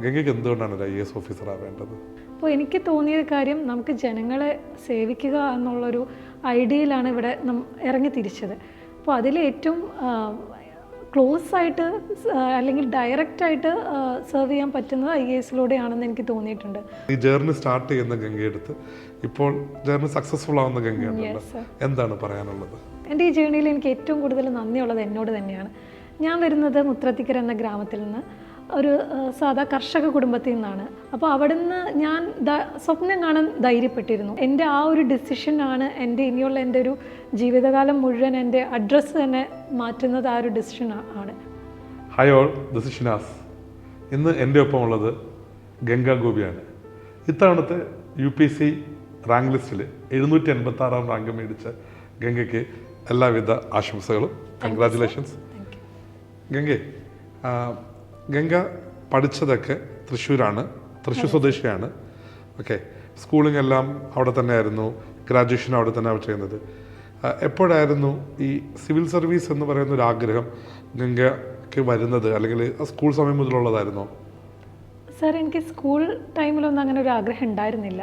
ഗംഗയ്ക്ക് എന്തുകൊണ്ടാണ് ഒരു IAS officer ആവേണ്ടത്? അപ്പോൾ എനിക്ക് തോന്നിയ കാര്യം നമുക്ക് ജനങ്ങളെ സേവിക്കുക എന്നുള്ളൊരു ഐഡിയയിലാണ് ഇവിടെ ഇറങ്ങി തിരിച്ചത്. അപ്പോൾ അതിൽ ഏറ്റവും ക്ലോസ് ആയിട്ട് അല്ലെങ്കിൽ ഡയറക്റ്റായിട്ട് സെർവ് ചെയ്യാൻ പറ്റുന്നത് IASലൂടെയാണെന്ന് എനിക്ക് തോന്നിയിട്ടുണ്ട്. ഈ ജേർണി സ്റ്റാർട്ട് ചെയ്യുന്ന ഗംഗയെടുത്ത് ഇപ്പോൾ ജേർണി സക്സസ്ഫുൾ ആവുന്ന ഗംഗയാണല്ലോ, എന്താണ് പറയാനുള്ളത്? എൻ്റെ ഈ ജേർണിയിൽ എനിക്ക് ഏറ്റവും കൂടുതൽ നന്ദിയുള്ളത് എന്നോട് തന്നെയാണ്. ഞാൻ വരുന്നത് മുത്രത്തിക്കര എന്ന ഗ്രാമത്തിൽ നിന്ന്, ഒരു സാധാ കർഷക കുടുംബത്തിൽ നിന്നാണ്. അപ്പോൾ അവിടെ നിന്ന് ഞാൻ സ്വപ്നം കാണാൻ ധൈര്യപ്പെട്ടിരുന്നു. എൻ്റെ ആ ഒരു ഡിസിഷനാണ് എൻ്റെ ഇനിയുള്ള എൻ്റെ ഒരു ജീവിതകാലം മുഴുവൻ എൻ്റെ അഡ്രസ്സ് തന്നെ മാറ്റുന്നത്. ആ ഒരു ഡിസിഷൻ ആണ്. Hi all, this is Shinas. ഇന്ന് എൻ്റെ ഒപ്പം ഉള്ളത് ഗംഗ ഗോപിയാണ്. ഇത്തവണത്തെ UPSC റാങ്ക് ലിസ്റ്റിൽ 786 റാങ്ക് മേടിച്ച ഗംഗയ്ക്ക് എല്ലാവിധ ആശംസകളും. കൺഗ്രാറ്റുലേഷൻസ് ഗംഗെ. ഗംഗ പഠിച്ചതൊക്കെ തൃശ്ശൂരാണ്, തൃശ്ശൂർ സ്വദേശിയാണ്. ഓക്കെ, സ്കൂളിംഗ് എല്ലാം അവിടെ തന്നെ ആയിരുന്നു, ഗ്രാജുവേഷൻ അവിടെ തന്നെ ചെയ്യുന്നത്. എപ്പോഴായിരുന്നു ഈ സിവിൽ സർവീസ് എന്ന് പറയുന്ന ഒരു ആഗ്രഹം ഗംഗയ്ക്ക് വരുന്നത്, അല്ലെങ്കിൽ സ്കൂൾ സമയം മുതലുള്ളതായിരുന്നോ? സാർ, എനിക്ക് സ്കൂൾ ടൈമിലൊന്നും അങ്ങനെ ഒരു ആഗ്രഹം ഉണ്ടായിരുന്നില്ല.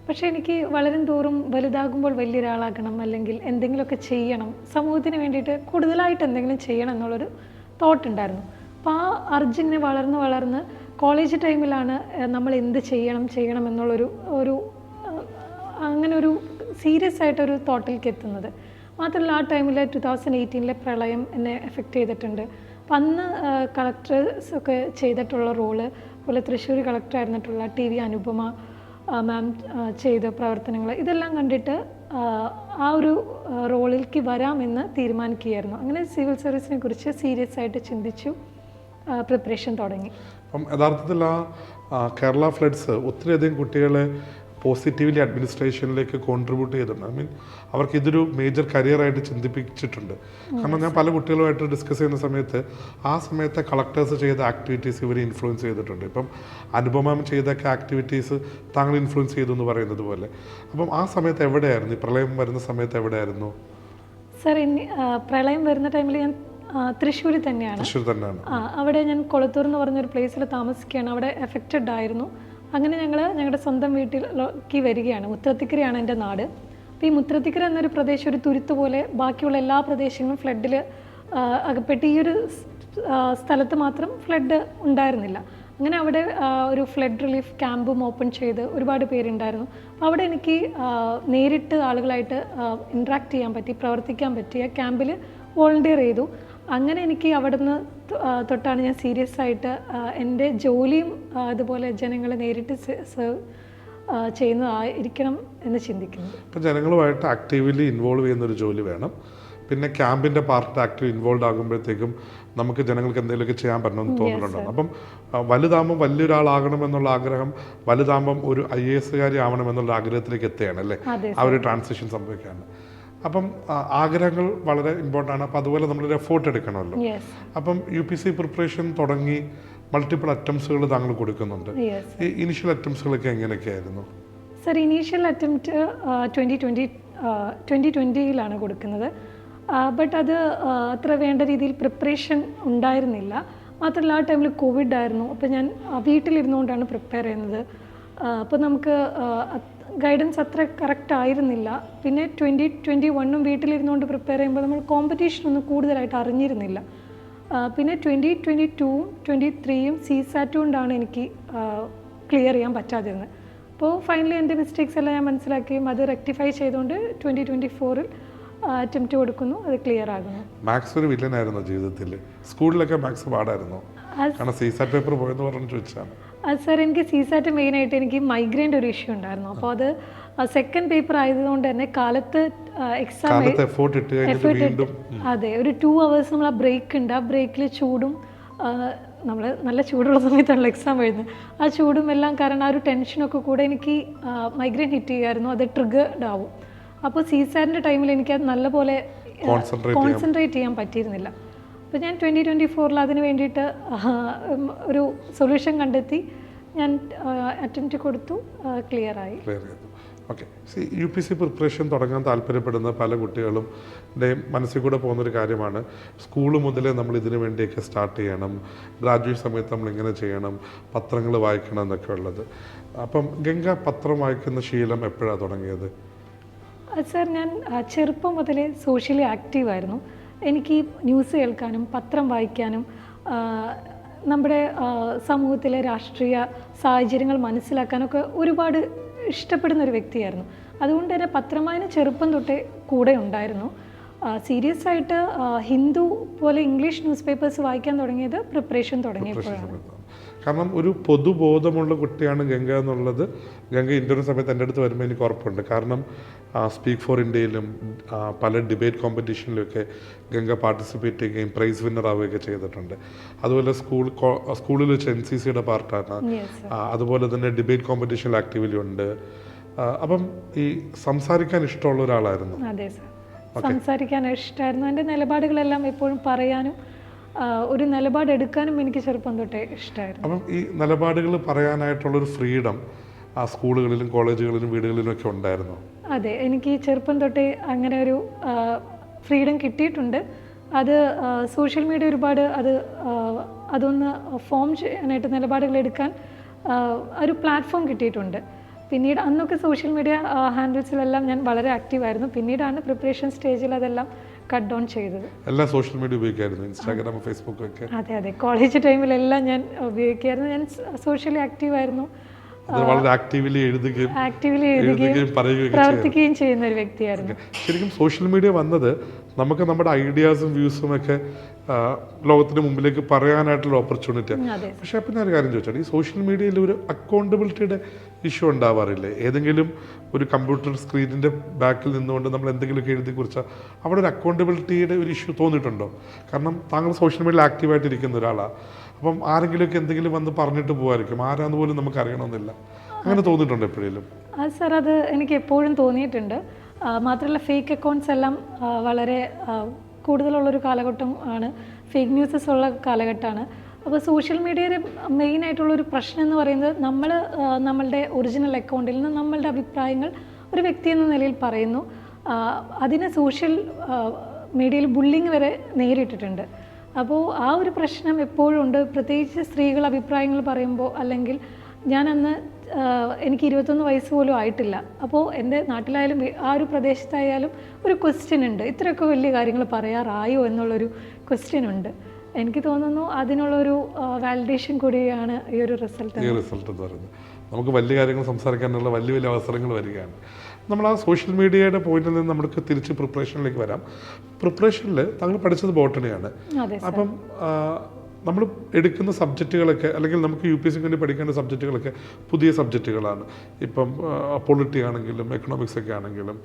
പക്ഷേ എനിക്ക് വളരും തോറും വലുതാകുമ്പോൾ വലിയൊരാളാകണം, അല്ലെങ്കിൽ എന്തെങ്കിലുമൊക്കെ ചെയ്യണം, സമൂഹത്തിന് വേണ്ടിയിട്ട് കൂടുതലായിട്ട് എന്തെങ്കിലും ചെയ്യണം എന്നുള്ളൊരു തോട്ട് ഉണ്ടായിരുന്നു. അപ്പോൾ ആ അർജിങ്ങനെ വളർന്ന് കോളേജ് ടൈമിലാണ് നമ്മൾ എന്ത് ചെയ്യണം എന്നുള്ളൊരു അങ്ങനെ ഒരു സീരിയസ് ആയിട്ടൊരു തോട്ടിലേക്ക് എത്തുന്നത്. മാത്രമല്ല, ആ ടൈമിൽ 2018 പ്രളയം എന്നെ എഫക്റ്റ് ചെയ്തിട്ടുണ്ട്. അപ്പം അന്ന് കളക്ടേഴ്സ് ഒക്കെ ചെയ്തിട്ടുള്ള റോള്, അതുപോലെ തൃശ്ശൂർ കളക്ടറായിരുന്നിട്ടുള്ള TV അനുപമ മാം ചെയ്ത പ്രവർത്തനങ്ങൾ, ഇതെല്ലാം കണ്ടിട്ട് ആ ഒരു റോളിലേക്ക് വരാമെന്ന് തീരുമാനിക്കുകയായിരുന്നു. അങ്ങനെ സിവിൽ സർവീസിനെ കുറിച്ച് സീരിയസ് ആയിട്ട് ചിന്തിച്ചു, പ്രിപ്പറേഷൻ തുടങ്ങി. അപ്പം യഥാർത്ഥത്തിൽ കേരള ഫ്ലഡ്സ് ഒത്തിരിയധികം കുട്ടികളെ പോസിറ്റീവ്ലി അഡ്മിനിസ്ട്രേഷനിലേക്ക് കോൺട്രിബ്യൂട്ട് ചെയ്തിട്ടുണ്ട്. അവർക്ക് ഇതൊരു മേജർ കരിയറായിട്ട് ചിന്തിപ്പിച്ചിട്ടുണ്ട്. കാരണം ഞാൻ പല കുട്ടികളുമായിട്ട് ഡിസ്കസ് ചെയ്യുന്ന സമയത്ത് ആ സമയത്തെ കളക്ടേഴ്സ് ചെയ്ത ആക്ടിവിറ്റീസ് ഇവർ ഇൻഫ്ലുവൻസ് ചെയ്തിട്ടുണ്ട്. ഇപ്പം അനുപമം ചെയ്തൊക്കെ ആക്ടിവിറ്റീസ് താങ്കൾ ഇൻഫ്ലുവൻസ് ചെയ്തു എന്ന് പറയുന്നത് പോലെ. അപ്പം ആ സമയത്ത് എവിടെയായിരുന്നു, ഈ പ്രളയം വരുന്ന സമയത്ത് എവിടെയായിരുന്നു? സാർ, പ്രളയം വരുന്ന ടൈമിൽ ഞാൻ തൃശ്ശൂർ തന്നെയാണ്. അവിടെ ഞാൻ കൊളത്തൂർ എന്ന് പറഞ്ഞൊരു പ്ലേസിൽ താമസിക്കുകയാണ്. അവിടെ എഫക്റ്റഡ് ആയിരുന്നു. അങ്ങനെ ഞങ്ങളുടെ സ്വന്തം വീട്ടിലേക്ക് വരികയാണ്. മുത്രത്തിക്കരയാണ് എൻ്റെ നാട്. അപ്പോൾ ഈ മുത്രത്തിക്കര എന്നൊരു പ്രദേശം ഒരു തുരുത്ത് പോലെ ബാക്കിയുള്ള എല്ലാ പ്രദേശങ്ങളും ഫ്ലഡിൽ അകപ്പെട്ട് ഈ ഒരു സ്ഥലത്ത് മാത്രം ഫ്ലഡ് ഉണ്ടായിരുന്നില്ല. അങ്ങനെ അവിടെ ഒരു ഫ്ലഡ് റിലീഫ് ക്യാമ്പും ഓപ്പൺ ചെയ്ത് ഒരുപാട് പേരുണ്ടായിരുന്നു. അപ്പോൾ അവിടെ എനിക്ക് നേരിട്ട് ആളുകളായിട്ട് ഇൻട്രാക്ട് ചെയ്യാൻ പറ്റി, പ്രവർത്തിക്കാൻ പറ്റി. ആ ക്യാമ്പിൽ വോളണ്ടിയർ ചെയ്തു. അങ്ങനെ എനിക്ക് അവിടുന്ന് തൊട്ടാണ് ഞാൻ സീരിയസ് ആയിട്ട് എൻ്റെ ജോലിയും അതുപോലെ ജനങ്ങളെ നേരിട്ട് സെർവ് ചെയ്യുന്നതായിരിക്കണം എന്ന് ചിന്തിക്കുന്നത്. ഇപ്പം ജനങ്ങളുമായിട്ട് ആക്റ്റീവ്ലി ഇൻവോൾവ് ചെയ്യുന്നൊരു ജോലി വേണം. പിന്നെ ക്യാമ്പിൻ്റെ പാർട്ട് ആക്റ്റീവ് ഇൻവോൾവ് ആകുമ്പോഴത്തേക്കും നമുക്ക് ജനങ്ങൾക്ക് എന്തെങ്കിലുമൊക്കെ ചെയ്യാൻ പറ്റണമെന്ന് തോന്നുന്നുണ്ടാവും. അപ്പം വലുതാകുമ്പം വലിയൊരാളാകണമെന്നുള്ള ആഗ്രഹം, വലുതാകുമ്പം ഒരു IASകാരി ആവണമെന്നുള്ള ആഗ്രഹത്തിലേക്ക് എത്തുകയാണ് അല്ലേ, ആ ഒരു ട്രാൻസിഷൻ സംഭവിക്കുകയാണ്. അപ്പം ആഗ്രഹങ്ങൾ വളരെ ഇമ്പോർട്ടൻ്റ് ആണ്. അപ്പം അതുപോലെ നമ്മളൊരു എഫോർട്ട് എടുക്കണമല്ലോ. അപ്പം UPSC പ്രിപ്പറേഷൻ തുടങ്ങി മൾട്ടിപ്പിൾ അറ്റംപ്റ്റ്സുകൾ താങ്കൾ കൊടുക്കുന്നുണ്ട്. ഈ ഇനീഷ്യൽ അറ്റംപ്റ്റ്സുകളൊക്കെ എങ്ങനെയൊക്കെയായിരുന്നു? സർ, ഇനീഷ്യൽ അറ്റംപ്റ്റ് 2020 കൊടുക്കുന്നത്. ബട്ട് അത് അത്ര വേണ്ട രീതിയിൽ പ്രിപ്പറേഷൻ ഉണ്ടായിരുന്നില്ല. മാത്രമല്ല, ആ ടൈമിൽ കോവിഡ് ആയിരുന്നു. അപ്പോൾ ഞാൻ വീട്ടിലിരുന്നുകൊണ്ടാണ് പ്രിപ്പയർ ചെയ്യുന്നത്. അപ്പോൾ നമുക്ക് ഗൈഡൻസ് അത്ര കറക്റ്റ് ആയിരുന്നില്ല. പിന്നെ 2021 വീട്ടിലിരുന്നുകൊണ്ട് പ്രിപ്പയർ ചെയ്യുമ്പോൾ നമ്മൾ കോമ്പറ്റീഷനൊന്നും കൂടുതലായിട്ട് അറിഞ്ഞിരുന്നില്ല. പിന്നെ 2022 23 CSAT കൊണ്ടാണ് എനിക്ക് ക്ലിയർ ചെയ്യാൻ പറ്റാതിരുന്നത്. അപ്പോൾ ഫൈനലി എൻ്റെ മിസ്റ്റേക്സ് എല്ലാം ഞാൻ മനസ്സിലാക്കുകയും അത് റെക്ടിഫൈ ചെയ്തുകൊണ്ട് 2024 അറ്റംപ്റ്റ് കൊടുക്കുന്നു, അത് ക്ലിയർ ആകുന്നു. മാത്സ് ഒരു വില്ലനായിരുന്നു ജീവിതത്തിൽ. സ്കൂളിലൊക്കെ മാത്സ് പാടായിരുന്നു, കാരണം CSAT പേപ്പർ പോയെന്ന് പറഞ്ഞു ചോദിച്ചാണ്. സാർ, എനിക്ക് CSAT മെയിനായിട്ട് എനിക്ക് മൈഗ്രെയിൻ്റെ ഒരു ഇഷ്യൂ ഉണ്ടായിരുന്നു. അപ്പോൾ അത് സെക്കൻഡ് പേപ്പർ ആയതുകൊണ്ട് തന്നെ കാലത്ത് എക്സാം അതെ, ഒരു 2 hours നമ്മൾ ആ ബ്രേക്ക് ഉണ്ട്. ആ ബ്രേക്കിൽ ചൂടും, നമ്മൾ നല്ല ചൂടുള്ള സമയത്താണല്ലോ എക്സാം എഴുതുന്നത്, ആ ചൂടും എല്ലാം കാരണം ആ ഒരു ടെൻഷനൊക്കെ കൂടെ എനിക്ക് മൈഗ്രെയിൻ ഹിറ്റ് ചെയ്യുമായിരുന്നു. അത് ട്രിഗേർഡ് ആവും. അപ്പോൾ CSATൻ്റെ ടൈമിൽ എനിക്കത് നല്ലപോലെ കോൺസെൻട്രേറ്റ് ചെയ്യാൻ പറ്റിയിരുന്നില്ല. അപ്പോൾ ഞാൻ 2024 അതിന് വേണ്ടിയിട്ട് ഒരു സൊല്യൂഷൻ കണ്ടെത്തി ഞാൻ അറ്റംപ്റ്റ് കൊടുത്തു, ക്ലിയർ ആയി. ഓക്കെ, UPC പ്രിപ്പറേഷൻ തുടങ്ങാൻ താല്പര്യപ്പെടുന്ന പല കുട്ടികളും മനസ്സിൽ കൂടെ പോകുന്നൊരു കാര്യമാണ്, സ്കൂൾ മുതലേ നമ്മൾ ഇതിനു വേണ്ടിയൊക്കെ സ്റ്റാർട്ട് ചെയ്യണം, ഗ്രാജുവേറ്റ് സമയത്ത് നമ്മൾ ഇങ്ങനെ ചെയ്യണം, പത്രങ്ങൾ വായിക്കണം എന്നൊക്കെ ഉള്ളത്. അപ്പം ഗംഗ പത്രം വായിക്കുന്ന ശീലം എപ്പോഴാണ് തുടങ്ങിയത്? സർ, ഞാൻ ചെറുപ്പം മുതലേ സോഷ്യലി ആക്റ്റീവായിരുന്നു. എനിക്ക് ന്യൂസ് കേൾക്കാനും പത്രം വായിക്കാനും നമ്മുടെ സമൂഹത്തിലെ രാഷ്ട്രീയ സാഹചര്യങ്ങൾ മനസ്സിലാക്കാനൊക്കെ ഒരുപാട് ഇഷ്ടപ്പെടുന്ന ഒരു വ്യക്തിയായിരുന്നു. അതുകൊണ്ട് തന്നെ പത്രം വായന ചെറുപ്പം തൊട്ടേ കൂടെ ഉണ്ടായിരുന്നു. സീരിയസ് ആയിട്ട് ഹിന്ദു പോലെ ഇംഗ്ലീഷ് ന്യൂസ് പേപ്പേഴ്സ് വായിക്കാൻ തുടങ്ങിയത് പ്രിപ്പറേഷൻ തുടങ്ങിയപ്പോഴാണ്. കാരണം ഒരു പൊതുബോധമുള്ള കുട്ടിയാണ് ഗംഗ എന്നുള്ളത് ഗംഗ ഇൻ്റർവ്യൂ സമയത്ത് എൻ്റെ അടുത്ത് വരുമ്പോൾ എനിക്ക് ഉറപ്പുണ്ട്. കാരണം സ്പീക്ക് ഫോർ ഇന്ത്യയിലും പല ഡിബേറ്റ് കോമ്പറ്റീഷനിലുമൊക്കെ ഗംഗ പാർട്ടിസിപ്പേറ്റ് ചെയ്യുകയും പ്രൈസ് വിന്നർ ആവുകയൊക്കെ ചെയ്തിട്ടുണ്ട്. അതുപോലെ സ്കൂളിൽ വെച്ച് NCCയുടെ പാർട്ടാണ്. അതുപോലെ തന്നെ ഡിബേറ്റ് കോമ്പറ്റീഷനിൽ ആക്റ്റീവ്ലി ഉണ്ട്. അപ്പം ഈ സംസാരിക്കാൻ ഇഷ്ടമുള്ള ഒരാളായിരുന്നു. അതെ സർ, സംസാരിക്കാൻ ഇഷ്ടമായിരുന്നു. എൻ്റെ നിലപാടുകളെല്ലാം എപ്പോഴും പറയാനും ഒരു നിലപാടെടുക്കാനും എനിക്ക് ചെറുപ്പം തൊട്ടേ ഇഷ്ടമായിരുന്നു. അപ്പം ഈ നിലപാടുകൾ പറയാനായിട്ടുള്ളൊരു ഫ്രീഡം ആ സ്കൂളുകളിലും കോളേജുകളിലും വീടുകളിലും ഒക്കെ ഉണ്ടായിരുന്നു? അതെ, എനിക്ക് ചെറുപ്പം തൊട്ടേ അങ്ങനെ ഒരു ഫ്രീഡം കിട്ടിയിട്ടുണ്ട്. അത് സോഷ്യൽ മീഡിയ ഒരുപാട് അതൊന്ന് ഫോം ചെയ്യാനായിട്ട് നിലപാടുകൾ എടുക്കാൻ ഒരു പ്ലാറ്റ്ഫോം കിട്ടിയിട്ടുണ്ട്. പിന്നീട് അന്നൊക്കെ സോഷ്യൽ മീഡിയ ഹാൻഡിൽസിലെല്ലാം ഞാൻ വളരെ ആക്റ്റീവായിരുന്നു. പിന്നീടാണ് പ്രിപ്പറേഷൻ സ്റ്റേജിൽ അതെല്ലാം കട്ട് ഡൗൺ ചെയ്തത്. എല്ലാ സോഷ്യൽ മീഡിയ ഉപയോഗിക്കായിരുന്നു, ഇൻസ്റ്റാഗ്രാം, ഫേസ്ബുക്ക് ഒക്കെ? അതെ, കോളേജ് ടൈമിലെല്ലാം ഞാൻ ഉപയോഗിക്കായിരുന്നു. ഞാൻ സോഷ്യലി ആക്റ്റീവായിരുന്നു. വളരെ ആക്റ്റീവ്ലി എഴുതുകയും പ്രവർത്തിക്കുകയും ചെയ്യുന്ന ഒരു വ്യക്തിയായിരുന്നു. ശരിക്കും സോഷ്യൽ മീഡിയ വന്നത് നമുക്ക് നമ്മുടെ ഐഡിയാസും വ്യൂസും ഒക്കെ ലോകത്തിന് മുമ്പിലേക്ക് പറയാനായിട്ടുള്ള ഓപ്പർച്യൂണിറ്റിയാണ്. പക്ഷെ അപ്പം ഞാൻ ഒരു കാര്യം ചോദിച്ചാൽ, ഈ സോഷ്യൽ മീഡിയയിൽ ഒരു അക്കൗണ്ടബിലിറ്റിയുടെ ഇഷ്യൂ ഉണ്ടാവാറില്ലേ? ഏതെങ്കിലും ഒരു കമ്പ്യൂട്ടർ സ്ക്രീനിൻ്റെ ബാക്കിൽ നിന്നുകൊണ്ട് നമ്മൾ എന്തെങ്കിലുമൊക്കെ എഴുതി കുറിച്ചാൽ അവിടെ ഒരു അക്കൗണ്ടബിലിറ്റിയുടെ ഒരു ഇഷ്യൂ തോന്നിയിട്ടുണ്ടോ? കാരണം താങ്കൾ സോഷ്യൽ മീഡിയയിൽ ആക്റ്റീവായിട്ടിരിക്കുന്ന ഒരാളാണ്. അപ്പം ആരെങ്കിലുമൊക്കെ എന്തെങ്കിലും വന്ന് പറഞ്ഞിട്ട് പോകുമായിരിക്കും, ആരാന്ന് പോലും നമുക്ക് അറിയണമെന്നില്ല. അങ്ങനെ തോന്നിയിട്ടുണ്ടോ എപ്പോഴേലും? സർ, അത് എനിക്ക് എപ്പോഴും തോന്നിയിട്ടുണ്ട്. മാത്രമല്ല ഫേക്ക് അക്കൗണ്ട്സ് എല്ലാം വളരെ കൂടുതലുള്ളൊരു കാലഘട്ടം ആണ്. ഫേക്ക് ന്യൂസസ് ഉള്ള കാലഘട്ടമാണ്. അപ്പോൾ സോഷ്യൽ മീഡിയയുടെ മെയിനായിട്ടുള്ളൊരു പ്രശ്നം എന്ന് പറയുന്നത് നമ്മളുടെ ഒറിജിനൽ അക്കൗണ്ടിൽ നിന്ന് നമ്മളുടെ അഭിപ്രായങ്ങൾ ഒരു വ്യക്തി എന്ന നിലയിൽ പറയുന്നു. അതിന് സോഷ്യൽ മീഡിയയിൽ ബുള്ളിങ് വരെ നേരിട്ടിട്ടുണ്ട്. അപ്പോൾ ആ ഒരു പ്രശ്നം എപ്പോഴും ഉണ്ട്. പ്രത്യേകിച്ച് സ്ത്രീകൾ അഭിപ്രായങ്ങൾ പറയുമ്പോൾ, അല്ലെങ്കിൽ ഞാനന്ന് എനിക്ക് 21 വയസ്സ് പോലും ആയിട്ടില്ല. അപ്പോൾ എൻ്റെ നാട്ടിലായാലും ആ ഒരു പ്രദേശത്തായാലും ഒരു ക്വസ്റ്റ്യൻ ഉണ്ട്, ഇത്രയൊക്കെ വലിയ കാര്യങ്ങൾ പറയാറായോ എന്നുള്ളൊരു ക്വസ്റ്റ്യൻ ഉണ്ട്. എനിക്ക് തോന്നുന്നു അതിനുള്ളൊരു വാലിഡേഷൻ കൂടിയാണ് ഈ ഒരു റിസൾട്ട് എന്ന് പറയുന്നത്. നമുക്ക് വലിയ കാര്യങ്ങൾ സംസാരിക്കാനുള്ള വലിയ വലിയ അവസരങ്ങൾ വരികയാണ്. നമ്മൾ ആ സോഷ്യൽ മീഡിയയുടെ പോയിന്റിൽ നിന്ന് നമുക്ക് തിരിച്ച് പ്രിപ്പറേഷനിലേക്ക് വരാം. പ്രിപ്പറേഷനിൽ താങ്കൾ പഠിച്ചത് ബോട്ടണിയാണ്. അപ്പം നമ്മൾ എടുക്കുന്ന സബ്ജക്റ്റുകളൊക്കെ, അല്ലെങ്കിൽ നമുക്ക് UPSCക്ക് വേണ്ടി പഠിക്കേണ്ട സബ്ജക്റ്റുകളൊക്കെ പുതിയ സബ്ജക്റ്റുകളാണ്. ഇപ്പം പൊളിറ്റി ആണെങ്കിലും എക്കണോമിക്സ് ഒക്കെ ആണെങ്കിലും.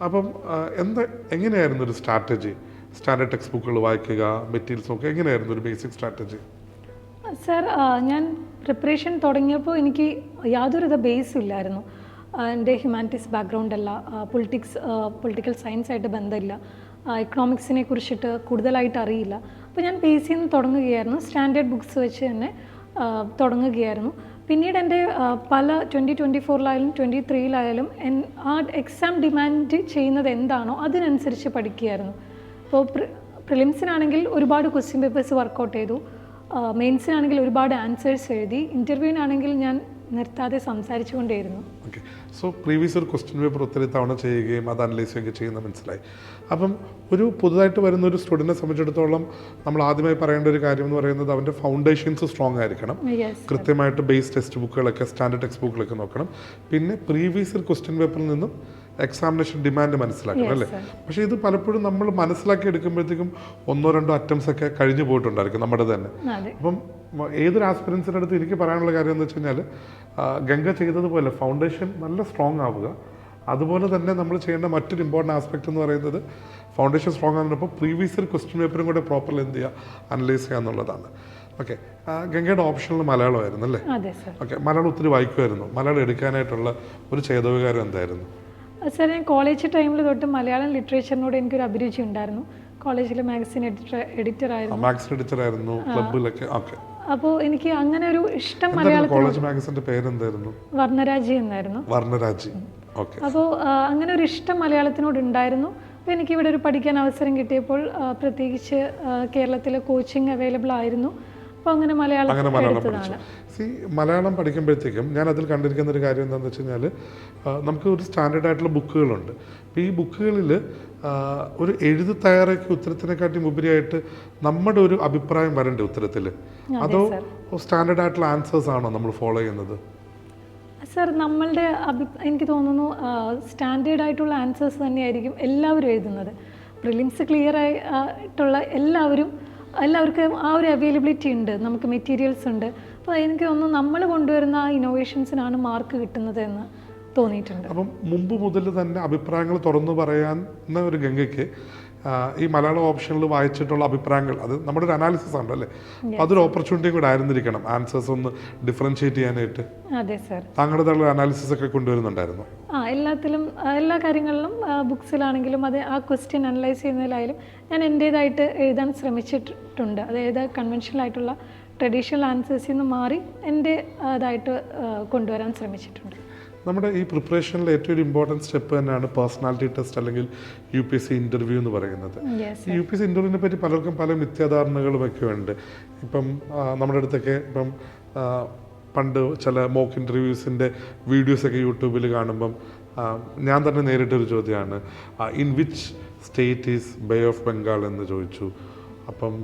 അപ്പം എങ്ങനെയായിരുന്നു ഒരു സ്ട്രാറ്റജി? സ്റ്റാൻഡേർഡ് ടെക്സ്റ്റ് ബുക്കുകൾ വായിക്കുക, മെറ്റീരിയൽസ് നോക്കുക, എങ്ങനെയായിരുന്നു ഒരു ബേസിക് സ്ട്രാറ്റജി? സർ, ഞാൻ പ്രിപ്പറേഷൻ തുടങ്ങിയപ്പോൾ എനിക്ക് യാതൊരുവിധ ബേസും ഇല്ലായിരുന്നു. എൻ്റെ ഹ്യൂമാനിറ്റീസ് ബാക്ക്ഗ്രൗണ്ട് അല്ല, പൊളിറ്റിക്കൽ സയൻസ് ആയിട്ട് ബന്ധമില്ല, എക്കണോമിക്സിനെ കുറിച്ചിട്ട് കൂടുതലായിട്ട് അറിയില്ല. അപ്പോൾ ഞാൻ ബേസിൽ നിന്ന് തുടങ്ങുകയായിരുന്നു. സ്റ്റാൻഡേർഡ് ബുക്സ് വെച്ച് തന്നെ തുടങ്ങുകയായിരുന്നു. പിന്നീട് എൻ്റെ പല 2024-ലായാലും 2023-ലായാലും ആ എക്സാം ഡിമാൻഡ് ചെയ്യുന്നത് എന്താണോ അതിനനുസരിച്ച് പഠിക്കുകയായിരുന്നു. അപ്പോൾ പ്രിലിംസിനാണെങ്കിൽ ഒരുപാട് ക്വസ്റ്റ്യൻ പേപ്പേഴ്സ് വർക്കൗട്ട് ചെയ്തു, മെയിൻസിനാണെങ്കിൽ ഒരുപാട് ആൻസേഴ്സ് എഴുതി, ഇൻ്റർവ്യൂവിനാണെങ്കിൽ ഞാൻ നിർത്താതെ സംസാരിച്ചുകൊണ്ടേയിരുന്നു. ഓക്കെ, സോ പ്രീവിയസ് ഒരു ക്വസ്റ്റ്യൻ പേപ്പർ ഒത്തിരി തവണ ചെയ്യുകയും അത് അനലൈസ് ചെയ്യുകയും ചെയ്യുന്ന മനസ്സിലായി. അപ്പം ഒരു പുതുതായിട്ട് വരുന്ന ഒരു സ്റ്റുഡൻറ്റിനെ സംബന്ധിച്ചിടത്തോളം നമ്മൾ ആദ്യമായി പറയേണ്ട ഒരു കാര്യം എന്ന് പറയുന്നത് അവൻ്റെ ഫൗണ്ടേഷൻസ് സ്ട്രോങ് ആയിരിക്കണം. കൃത്യമായിട്ട് ബേസ് ടെക്സ്റ്റ് ബുക്കുകളൊക്കെ, സ്റ്റാൻഡേർഡ് ടെക്സ്റ്റ് ബുക്കുകളൊക്കെ നോക്കണം. പിന്നെ പ്രീവിയസ് ക്വസ്റ്റ്യൻ പേപ്പറിൽ നിന്നും എക്സാമിനേഷൻ ഡിമാൻഡ് മനസ്സിലാക്കണം, അല്ലേ? പക്ഷേ ഇത് പലപ്പോഴും നമ്മൾ മനസ്സിലാക്കി എടുക്കുമ്പോഴത്തേക്കും 1-2 അറ്റംപ്റ്റ്സ് ഒക്കെ കഴിഞ്ഞു പോയിട്ടുണ്ടായിരിക്കും നമ്മുടെ തന്നെ. അപ്പം ഏതൊരു ആസ്പിറൻസിൻ്റെ അടുത്ത് എനിക്ക് പറയാനുള്ള കാര്യം എന്ന് വെച്ച് കഴിഞ്ഞാൽ, ഗംഗ ചെയ്തതുപോലെ ഫൗണ്ടേഷൻ നല്ല സ്ട്രോങ് ആവുക. അതുപോലെ തന്നെ നമ്മൾ ചെയ്യേണ്ട മറ്റൊരു ഇമ്പോർട്ടൻ്റ് ആസ്പെക്റ്റ് എന്ന് പറയുന്നത് ഫൗണ്ടേഷൻ സ്ട്രോങ് ആകുന്നപ്പോൾ പ്രീവിയസ് ക്വസ്റ്റ്യൻ പേപ്പറും കൂടെ പ്രോപ്പർലി എന്ത് ചെയ്യുക, അനലൈസ് ചെയ്യുക എന്നുള്ളതാണ്. ഓക്കെ, ഗംഗയുടെ ഓപ്ഷനിൽ മലയാളമായിരുന്നു അല്ലേ? ഓക്കെ, മലയാളം ഒത്തിരി വായിക്കുമായിരുന്നു. മലയാളം എടുക്കാനായിട്ടുള്ള ഒരു ചേതോവികാരം എന്തായിരുന്നു? സർ, ഞാൻ കോളേജ് ടൈമിൽ തൊട്ട് മലയാളം ലിറ്ററേച്ചറിനോട് എനിക്കൊരു അഭിരുചി ഉണ്ടായിരുന്നു. കോളേജിൽ മാഗസിൻ എഡിറ്റർ ആയിരുന്നു. മാഗസിൻ എഡിറ്റർ ആയിരുന്നു, ക്ലബ്ബിലൊക്കെ. ഓക്കെ, അപ്പോൾ എനിക്ക് അങ്ങനെ ഒരു ഇഷ്ടം മലയാളത്തിൽ കോളേജ് മാഗസിന്റെ പേരെന്തായിരുന്നു? വർണ്ണരാജി എന്നായിരുന്നു. വർണ്ണരാജി. ഓക്കെ. അപ്പോൾ അങ്ങനെ ഒരു ഇഷ്ടം മലയാളത്തിനോട് ഉണ്ടായിരുന്നു. അപ്പോൾ എനിക്കിവിടെ ഒരു പഠിക്കാൻ അവസരം കിട്ടിയപ്പോൾ പ്രത്യേകിച്ച് കേരളത്തിലെ കോച്ചിങ് അവൈലബിൾ ആയിരുന്നു. അപ്പോൾ അങ്ങനെ മലയാളം എടുത്തതാണ്. മലയാളം പഠിക്കുമ്പോഴത്തേക്കും ഞാൻ അതിൽ കണ്ടിരിക്കുന്ന ഒരു കാര്യം എന്താണെന്ന് വെച്ച് കഴിഞ്ഞാൽ നമുക്ക് ഒരു സ്റ്റാൻഡേർഡ് ആയിട്ടുള്ള ബുക്കുകളുണ്ട്. അപ്പോൾ ഈ ബുക്കുകളിൽ ഒരു എഴുതി തയ്യാറാക്കിയ ഉത്തരത്തിനെക്കാട്ടി ഉപരിയായിട്ട് നമ്മുടെ ഒരു അഭിപ്രായം വരണ്ടേ ഉത്തരത്തിൽ? അതോ സ്റ്റാൻഡേർഡ് ആയിട്ടുള്ള ആൻസേഴ്സ് ആണോ നമ്മൾ ഫോളോ ചെയ്യുന്നത്? സർ, നമ്മളുടെ എനിക്ക് തോന്നുന്നു സ്റ്റാൻഡേർഡ് ആയിട്ടുള്ള ആൻസേഴ്സ് തന്നെയായിരിക്കും എല്ലാവരും എഴുതുന്നത്. പ്രിലിംസ് ക്ലിയർ ആയിട്ടുള്ള എല്ലാവർക്കും ആ ഒരു അവൈലബിലിറ്റി ഉണ്ട്, നമുക്ക് മെറ്റീരിയൽസ് ഉണ്ട്. അപ്പോൾ എനിക്ക് തോന്നുന്നു നമ്മൾ കൊണ്ടുവരുന്ന ആ ഇന്നോവേഷൻസിനാണ് മാർക്ക് കിട്ടുന്നത് എന്ന് തോന്നിയിട്ടുണ്ട്. അപ്പം മുമ്പ് മുതൽ തന്നെ അഭിപ്രായങ്ങൾ തുറന്നു പറയാവുന്ന ഒരു ഗംഗയ്ക്ക് ഈ മലയാളം ഓപ്ഷനിൽ വായിച്ചിട്ടുള്ള അഭിപ്രായങ്ങൾ അത് നമ്മുടെ ഒരു അനാലിസിസ് ആണ് അല്ലേ? അതൊരു ഓപ്പർച്യൂണിറ്റിയും കൂടെ ആയിരുന്നിരിക്കണം ആൻസേഴ്സ് ഒന്ന് ഡിഫറൻഷിയേറ്റ് ചെയ്യാനായിട്ട്. അതെ സർ. താങ്കളുടെ അനാലിസിസ് ഒക്കെ കൊണ്ടുവരുന്നുണ്ടായിരുന്നു? എല്ലാ കാര്യങ്ങളിലും ബുക്സിലാണെങ്കിലും അത് ആ ക്വസ്റ്റ്യൻ അനലൈസ് ചെയ്യുന്നതിലായാലും ഞാൻ എൻ്റേതായിട്ട് എഴുതാൻ ശ്രമിച്ചിട്ടുണ്ട്. അതായത് കൺവെൻഷനൽ ആയിട്ടുള്ള ട്രഡീഷണൽ ആൻസേഴ്സിൽ നിന്ന് മാറി എൻ്റേതായിട്ട് കൊണ്ടുവരാൻ ശ്രമിച്ചിട്ടുണ്ട്. നമ്മുടെ ഈ പ്രിപ്പറേഷനിൽ ഏറ്റവും ഒരു ഇമ്പോർട്ടൻറ്റ് സ്റ്റെപ്പ് തന്നെയാണ് പേഴ്സണാലിറ്റി ടെസ്റ്റ് അല്ലെങ്കിൽ UPSC ഇൻ്റർവ്യൂ എന്ന് പറയുന്നത്. ഈ UPSC ഇൻ്റർവ്യൂവിനെ പറ്റി പലർക്കും പല മിഥ്യാധാരണകളുമൊക്കെ ഉണ്ട്. ഇപ്പം നമ്മുടെ അടുത്തൊക്കെ ഇപ്പം പണ്ട് ചില മോക്ക് ഇൻ്റർവ്യൂസിൻ്റെ വീഡിയോസൊക്കെ യൂട്യൂബിൽ കാണുമ്പം ഞാൻ തന്നെ നേരിട്ടൊരു ചോദ്യമാണ്, in which state is bay of Bengal എന്ന് ചോദിച്ചു. അപ്പം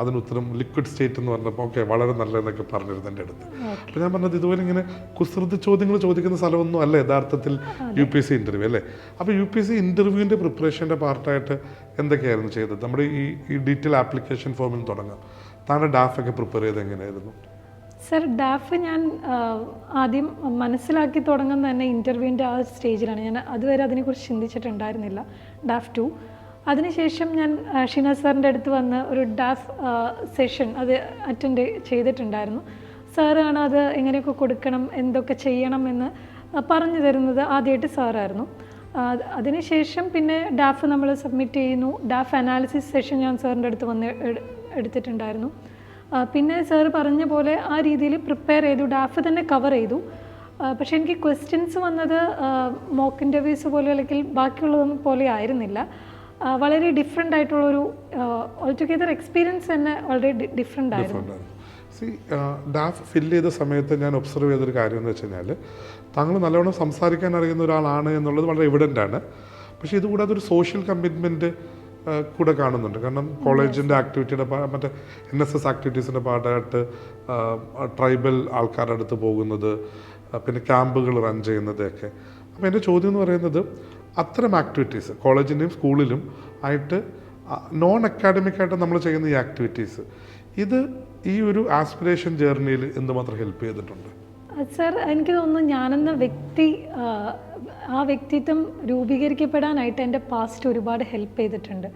അതിന് ഉത്തരം ലിക്വിഡ് സ്റ്റേറ്റ് എന്ന് പറഞ്ഞപ്പോൾ ഓക്കെ വളരെ നല്ലതെന്നൊക്കെ പറഞ്ഞിരുന്നു എൻ്റെ അടുത്ത്. അപ്പോൾ ഞാൻ പറഞ്ഞത് ഇതുപോലെ ഇങ്ങനെ കുസൃതി ചോദ്യങ്ങൾ ചോദിക്കുന്ന സ്ഥലമൊന്നും അല്ല യഥാർത്ഥത്തിൽ UPSC ഇൻ്റർവ്യൂ അല്ലേ? അപ്പോൾ UPSC ഇൻ്റർവ്യൂവിൻ്റെ പ്രിപ്പറേഷൻ്റെ പാർട്ടായിട്ട് എന്തൊക്കെയായിരുന്നു ചെയ്തത്? നമ്മുടെ ഈ ഡീറ്റെയിൽ ആപ്ലിക്കേഷൻ ഫോമിൽ തുടങ്ങാം. താങ്കളുടെ ഡാഫൊക്കെ പ്രിപ്പയർ ചെയ്ത് എങ്ങനെയായിരുന്നു? സർ, ഡാഫ് ഞാൻ ആദ്യം മനസ്സിലാക്കി തുടങ്ങുന്ന തന്നെ ഇൻ്റർവ്യൂവിൻ്റെ ആ സ്റ്റേജിലാണ്. ഞാൻ അതുവരെ അതിനെക്കുറിച്ച് ചിന്തിച്ചിട്ടുണ്ടായിരുന്നില്ല. ഡാഫ് 2 അതിനുശേഷം ഞാൻ ഷിനാസ് സാറിൻ്റെ അടുത്ത് വന്ന് ഒരു ഡാഫ് സെഷൻ അത് അറ്റൻഡ് ചെയ്തിട്ടുണ്ടായിരുന്നു. സാറാണ് അത് എങ്ങനെയൊക്കെ കൊടുക്കണം, എന്തൊക്കെ ചെയ്യണം എന്ന് പറഞ്ഞു തരുന്നത് ആദ്യമായിട്ട് സാറായിരുന്നു. അതിനുശേഷം പിന്നെ ഡാഫ് നമ്മൾ സബ്മിറ്റ് ചെയ്യുന്നു. ഡാഫ് അനാലിസിസ് സെഷൻ ഞാൻ സാറിൻ്റെ അടുത്ത് വന്ന് എടുത്തിട്ടുണ്ടായിരുന്നു. പിന്നെ സാർ പറഞ്ഞ പോലെ ആ രീതിയിൽ പ്രിപ്പയർ ചെയ്തു, ഡാഫ് തന്നെ കവർ ചെയ്തു. പക്ഷേ എനിക്ക് ക്വസ്റ്റ്യൻസ് വന്നത് മോക്ക് ഇൻ്റർവ്യൂസ് പോലെ അല്ലെങ്കിൽ ബാക്കിയുള്ളതും പോലെ ആയിരുന്നില്ല. വളരെ ഡിഫറെൻ്റ് ആയിട്ടുള്ളൊരു ഓൾടുഗെദർ എക്സ്പീരിയൻസ് തന്നെ വളരെ ഡിഫറെൻ്റ് ആയിരുന്നു. ഡാഫ് ഫില്ല് ചെയ്ത സമയത്ത് ഞാൻ ഒബ്സർവ് ചെയ്തൊരു കാര്യം എന്ന് വെച്ച് കഴിഞ്ഞാൽ താങ്കൾ നല്ലവണ്ണം സംസാരിക്കാൻ അറിയുന്ന ഒരാളാണ് എന്നുള്ളത് വളരെ എവിഡൻ്റ് ആണ്. പക്ഷേ ഇതുകൂടാതെ ഒരു സോഷ്യൽ കമ്മിറ്റ്മെൻറ്റ് കൂടെ കാണുന്നുണ്ട്. കാരണം കോളേജിൻ്റെ ആക്ടിവിറ്റിയുടെ മറ്റേ NSS ആക്ടിവിറ്റീസിൻ്റെ പാർട്ടായിട്ട് ട്രൈബൽ ആൾക്കാരുടെ അടുത്ത് പോകുന്നത്, പിന്നെ ക്യാമ്പുകൾ റൺ ചെയ്യുന്നതൊക്കെ. അപ്പോൾ എൻ്റെ ചോദ്യം എന്ന് പറയുന്നത് അത്തരം ആക്ടിവിറ്റീസ് കോളേജിൻ്റെയും സ്കൂളിലും ആയിട്ട് നോൺ അക്കാഡമിക് നമ്മൾ ചെയ്യുന്ന ഈ ആക്ടിവിറ്റീസ് ഇത് ഈ ഒരു ആസ്പിറേഷൻ ജേർണിയിൽ എന്തുമാത്രം ഹെൽപ്പ് ചെയ്തിട്ടുണ്ട്? സർ, എനിക്ക് തോന്നുന്നു ഞാനെന്ന വ്യക്തി ആ വ്യക്തിത്വം രൂപീകരിക്കപ്പെടാനായിട്ട് എൻ്റെ പാസ്റ്റ് ഒരുപാട് ഹെൽപ്പ് ചെയ്തിട്ടുണ്ട്.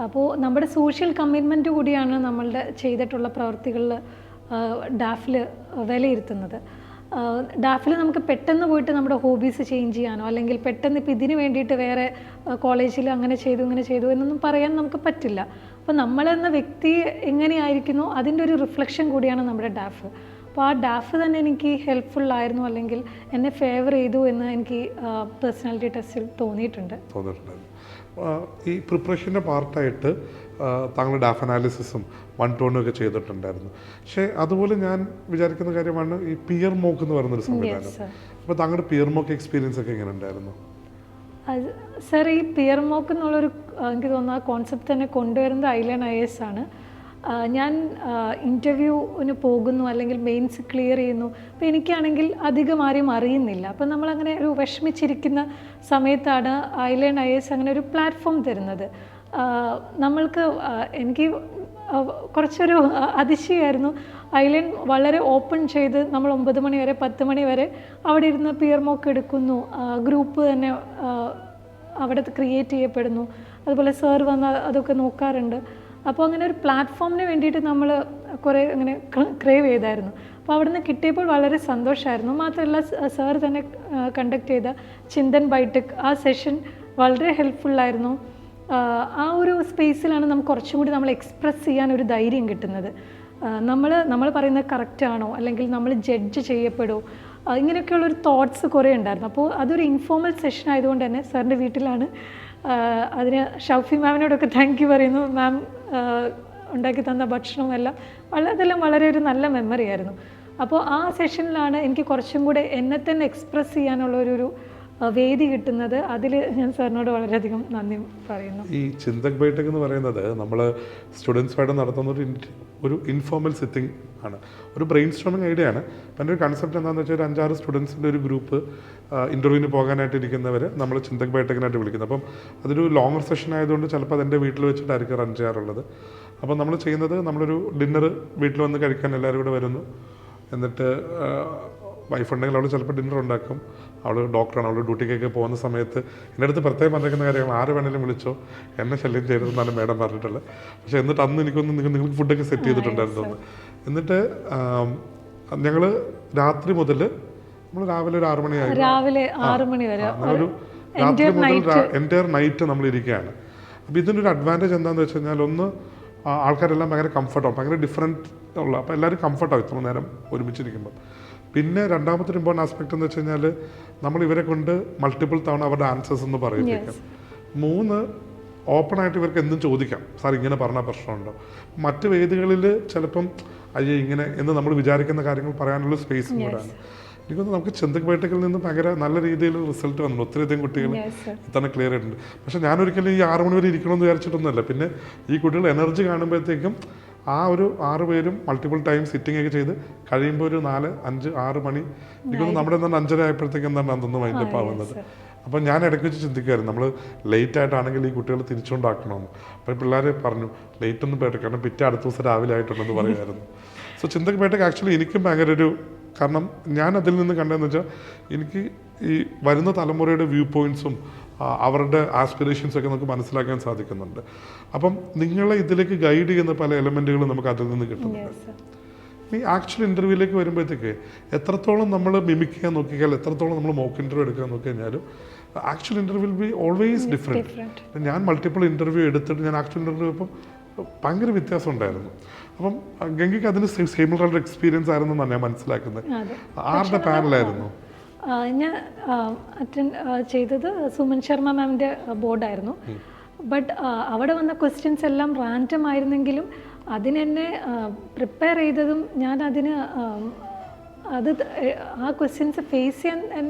അപ്പോൾ നമ്മുടെ സോഷ്യൽ കമ്മിറ്റ്മെൻറ്റ് കൂടിയാണ് നമ്മളുടെ ചെയ്തിട്ടുള്ള പ്രവൃത്തികളിൽ ഡാഫിൽ വിലയിരുത്തുന്നത്. ഡാഫിൽ നമുക്ക് പെട്ടെന്ന് പോയിട്ട് നമ്മുടെ ഹോബീസ് ചേഞ്ച് ചെയ്യാനോ അല്ലെങ്കിൽ പെട്ടെന്ന് ഇപ്പോൾ ഇതിന് വേണ്ടിയിട്ട് വേറെ കോളേജിൽ അങ്ങനെ ചെയ്തു ഇങ്ങനെ ചെയ്തു എന്നൊന്നും പറയാൻ നമുക്ക് പറ്റില്ല. അപ്പോൾ നമ്മളെന്ന വ്യക്തി എങ്ങനെയായിരിക്കുന്നു അതിൻ്റെ ഒരു റിഫ്ലക്ഷൻ കൂടിയാണ് നമ്മുടെ ഡാഫ്. അപ്പോൾ ആ ഡാഫ് തന്നെ എനിക്ക് ഹെൽപ്ഫുള്ളായിരുന്നു അല്ലെങ്കിൽ എന്നെ ഫേവർ ചെയ്തു എന്ന് എനിക്ക് പേഴ്സണാലിറ്റി ടെസ്റ്റിൽ തോന്നിയിട്ടുണ്ട്. ഈ പ്രിപ്പറേഷൻ്റെ പാർട്ടായിട്ട് താങ്കൾ ഡാഫ് അനാലിസിസും 1-to-1 ഒക്കെ ചെയ്തിട്ടുണ്ടായിരുന്നു. പക്ഷേ അതുപോലെ ഞാൻ വിചാരിക്കുന്ന കാര്യമാണ് ഈ പിയർ മോക്ക് എന്ന് പറയുന്നൊരു സംവിധാനം. അപ്പോൾ താങ്കളുടെ പിയർ മോക്ക് എക്സ്പീരിയൻസ് ഒക്കെ എങ്ങനെ ഉണ്ടായിരുന്നു? സർ, ഈ പിയർ മോക്ക് എന്നുള്ളൊരു എനിക്ക് തോന്നുന്നു ആ കോൺസെപ്റ്റ് തന്നെ കൊണ്ടുവരുന്നത് ഐലേൺ IAS ആണ്. ഞാൻ ഇൻ്റർവ്യൂവിന് പോകുന്നു അല്ലെങ്കിൽ മെയിൻസ് ക്ലിയർ ചെയ്യുന്നു. അപ്പോൾ എനിക്കാണെങ്കിൽ അധികം ആരെയും അറിയുന്നില്ല. അപ്പോൾ നമ്മളങ്ങനെ ഒരു വിഷമിച്ചിരിക്കുന്ന സമയത്താണ് ഐലേൺ IAS അങ്ങനെ ഒരു പ്ലാറ്റ്ഫോം തരുന്നത്. നമ്മൾക്ക് എനിക്ക് കുറച്ചൊരു അതിശയമായിരുന്നു. ഐലേൺ വളരെ ഓപ്പൺ ചെയ്ത് നമ്മൾ 9 മണി വരെ 10 മണി വരെ അവിടെ ഇരുന്ന് പിയർ മോക്ക് എടുക്കുന്നു. ഗ്രൂപ്പ് തന്നെ അവിടെ ക്രിയേറ്റ് ചെയ്യപ്പെടുന്നു. അതുപോലെ സാർ വന്ന് അതൊക്കെ നോക്കാറുണ്ട്. അപ്പോൾ അങ്ങനെ ഒരു പ്ലാറ്റ്ഫോമിന് വേണ്ടിയിട്ട് നമ്മൾ കുറേ അങ്ങനെ ക്രേവ് ചെയ്തായിരുന്നു. അപ്പോൾ അവിടെ നിന്ന് കിട്ടിയപ്പോൾ വളരെ സന്തോഷമായിരുന്നു. മാത്രമല്ല സാർ തന്നെ കണ്ടക്ട് ചെയ്ത ചിന്തൻ ബൈടെക് ആ സെഷൻ വളരെ ഹെൽപ്ഫുള്ളായിരുന്നു. ആ ഒരു സ്പേസിലാണ് നമുക്ക് കുറച്ചും കൂടി നമ്മൾ എക്സ്പ്രസ് ചെയ്യാൻ ഒരു ധൈര്യം കിട്ടുന്നത്. നമ്മൾ പറയുന്നത് കറക്റ്റാണോ, അല്ലെങ്കിൽ നമ്മൾ ജഡ്ജ് ചെയ്യപ്പെടുമോ, ഇങ്ങനെയൊക്കെയുള്ളൊരു തോട്ട്സ് കുറേ ഉണ്ടായിരുന്നു. അപ്പോൾ അതൊരു ഇൻഫോർമൽ സെഷൻ ആയതുകൊണ്ട് തന്നെ സാറിൻ്റെ വീട്ടിലാണ്. അതിന് ഷൗഫി മാമിനോടൊക്കെ താങ്ക് യു പറയുന്നു. മാം ഉണ്ടാക്കി തന്ന ഭക്ഷണവും എല്ലാം അതെല്ലാം വളരെ ഒരു നല്ല മെമ്മറി ആയിരുന്നു. അപ്പോൾ ആ സെഷനിലാണ് എനിക്ക് കുറച്ചും കൂടെ എന്നെ തന്നെ എക്സ്പ്രസ് ചെയ്യാനുള്ളൊരു വേദി കിട്ടുന്നത്. അതിൽ ഞാൻ സാറിനോട് വളരെയധികം നന്ദി പറയുന്നു. ഈ ചിന്തക് ബൈഠക് എന്ന് പറയുന്നത് നമ്മൾ സ്റ്റുഡൻസുമായിട്ട് നടത്തുന്ന ഒരു ഇൻഫോർമൽ സിറ്റിംഗ് ആണ്, ഒരു ബ്രെയിൻ സ്റ്റോമിങ് ഐഡിയ ആണ്. അപ്പം എൻ്റെ ഒരു കൺസെപ്റ്റ് എന്താണെന്ന് വെച്ചാൽ ഒരു 5-6 സ്റ്റുഡൻസിൻ്റെ ഒരു ഗ്രൂപ്പ് ഇൻ്റർവ്യൂവിന് പോകാനായിട്ടിരിക്കുന്നവർ നമ്മൾ ചിന്തക് ബൈഠക്കിനായിട്ട് വിളിക്കുന്നത്. അപ്പം അതൊരു ലോങ്ങർ സെഷൻ ആയതുകൊണ്ട് ചിലപ്പോൾ അതെൻ്റെ വീട്ടിൽ വെച്ചിട്ടായിരിക്കും റൺ ചെയ്യാറുള്ളത്. അപ്പം നമ്മൾ ചെയ്യുന്നത്, നമ്മളൊരു ഡിന്നർ വീട്ടിൽ വന്ന് കഴിക്കാൻ എല്ലാവരും കൂടെ വരുന്നു. എന്നിട്ട് വൈഫ് ഉണ്ടെങ്കിൽ അവൾ ചിലപ്പോൾ ഡിന്നർ ഉണ്ടാക്കും. അവൾ ഡോക്ടറാണ്, അവൾ ഡ്യൂട്ടിക്കൊക്കെ പോകുന്ന സമയത്ത് എൻ്റെ അടുത്ത് പ്രത്യേകം പറഞ്ഞിരിക്കുന്ന കാര്യങ്ങൾ, ആര് വേണമെങ്കിലും വിളിച്ചോ, എന്നെ ശല്യം ചെയ്തതെന്നാണ് മാഡം പറഞ്ഞിട്ടുള്ളത്. പക്ഷേ എന്നിട്ട് അന്ന് എനിക്കൊന്ന് നിങ്ങൾക്ക് ഫുഡൊക്കെ സെറ്റ് ചെയ്തിട്ടുണ്ടായിരുന്നു. എന്നിട്ട് ഞങ്ങൾ രാത്രി മുതൽ നമ്മൾ രാവിലെ ഒരു 6 മണിയായി, രാവിലെ 6 മണി വരെ ഒരു രാത്രി മുതൽ എൻ്റയർ നൈറ്റ് നമ്മൾ ഇരിക്കുകയാണ്. അപ്പോൾ ഇതിൻ്റെ അഡ്വാൻറ്റേജ് എന്താണെന്ന് വെച്ച് കഴിഞ്ഞാൽ, ഒന്ന് ആൾക്കാരെല്ലാം ഭയങ്കര കംഫർട്ടാവും, ഭയങ്കര ഡിഫറെൻറ്റ് ഉള്ള, അപ്പോൾ എല്ലാവരും കംഫർട്ടാവും ഇത്ര നേരം ഒരുമിച്ചിരിക്കുമ്പോൾ. പിന്നെ രണ്ടാമത്തെ ഒരു ഇമ്പോർട്ടൻ്റ് ആസ്പെക്ട് എന്ന് വെച്ച് കഴിഞ്ഞാൽ, നമ്മൾ ഇവരെ കൊണ്ട് മൾട്ടിപ്പിൾ തവണ അവരുടെ ആൻസേഴ്സ് ഒന്ന് പറയിപ്പിക്കാം. 3, ഓപ്പണായിട്ട് ഇവർക്ക് എന്തും ചോദിക്കാം. സാർ ഇങ്ങനെ പറഞ്ഞാൽ പ്രശ്നമുണ്ടോ? മറ്റ് വേദികളിൽ ചിലപ്പം അയ്യേ ഇങ്ങനെ എന്ന് നമ്മൾ വിചാരിക്കുന്ന കാര്യങ്ങൾ പറയാനുള്ള സ്പേസും കൂടെയാണ്. എനിക്കൊന്ന് നമുക്ക് ചിന്തക് ബൈഠക്കിൽ നിന്ന് ഭയങ്കര നല്ല രീതിയിൽ റിസൾട്ട് വന്നു. ഒത്തിരിയധികം കുട്ടികൾ ഇത്തവണ ക്ലിയർ ആയിട്ടുണ്ട്. പക്ഷേ ഞാനൊരിക്കലും ഈ 6 മണി വരെ ഇരിക്കണമെന്ന് വിചാരിച്ചിട്ടൊന്നുമല്ല. പിന്നെ ഈ കുട്ടികൾ എനർജി കാണുമ്പോഴത്തേക്കും ആ ഒരു 6 പേരും മൾട്ടിപ്പിൾ ടൈം സിറ്റിംഗ് ഒക്കെ ചെയ്ത് കഴിയുമ്പോൾ ഒരു 4, 5, 6 മണി, എനിക്കൊന്ന് നമ്മുടെ എന്താണ് 5:30 ആയപ്പോഴത്തേക്കും എന്താണ് അതൊന്ന് വൈൻഡപ്പ് ആവുന്നത്. അപ്പം ഞാൻ ഇടയ്ക്ക് വെച്ച് ചിന്തിക്കുമായിരുന്നു, നമ്മൾ ലേറ്റ് ആയിട്ടാണെങ്കിൽ ഈ കുട്ടികൾ തിരിച്ചുകൊണ്ടാക്കണമെന്ന്. അപ്പോൾ പിള്ളേർ പറഞ്ഞു ലേറ്റ് ഒന്നും പേട്ട, കാരണം പിറ്റേ അടുത്ത ദിവസം രാവിലെ ആയിട്ടുണ്ടെന്ന് പറയുമായിരുന്നു. സോ ചിന്തക് ബൈഠക് ആക്ച്വലി എനിക്കും ഭയങ്കര ഒരു, കാരണം ഞാൻ അതിൽ നിന്ന് കണ്ടതെന്ന് വെച്ചാൽ, എനിക്ക് ഈ വരുന്ന തലമുറയുടെ വ്യൂ പോയിൻറ്റ്സും അവരുടെ ആസ്പിറേഷൻസൊക്കെ നമുക്ക് മനസ്സിലാക്കാൻ സാധിക്കുന്നുണ്ട്. അപ്പം നിങ്ങളെ ഇതിലേക്ക് ഗൈഡ് ചെയ്യുന്ന പല എലമെൻറ്റുകളും നമുക്ക് അതിൽ നിന്ന് കിട്ടുന്നുണ്ട്. ഈ ആക്ച്വൽ ഇൻ്റർവ്യൂവിലേക്ക് വരുമ്പോഴത്തേക്ക് എത്രത്തോളം നമ്മൾ മിമിക് ചെയ്യാൻ നോക്കിയാൽ, എത്രത്തോളം നമ്മൾ മോക്ക് ഇൻ്റർവ്യൂ എടുക്കാൻ നോക്കി കഴിഞ്ഞാലും actual interview will be always different. ഞാൻ മൾട്ടിപ്പിൾ ഇൻ്റർവ്യൂ എടുത്തിട്ട് ഞാൻ ആക്ച്വൽ ഇൻ്റർവ്യൂ ഇപ്പം ഭയങ്കര വ്യത്യാസം ഉണ്ടായിരുന്നു. അപ്പം ഗംഗയ്ക്ക് അതിന് സിമിലർ എക്സ്പീരിയൻസ് ആയിരുന്നു എന്നാണ് ഞാൻ മനസ്സിലാക്കുന്നത്. ആരുടെ പാനലായിരുന്നു? ഞാൻ അറ്റൻഡ് ചെയ്തത് സുമൻ ശർമ്മ മാമിൻ്റെ ബോർഡായിരുന്നു. ബട്ട് അവിടെ വന്ന ക്വസ്റ്റ്യൻസ് എല്ലാം റാൻഡം ആയിരുന്നെങ്കിലും അതിനെന്നെ പ്രിപ്പയർ ചെയ്തതും ഞാൻ അതിന് ആ ക്വസ്റ്റ്യൻസ് ഫേസ് ചെയ്യാൻ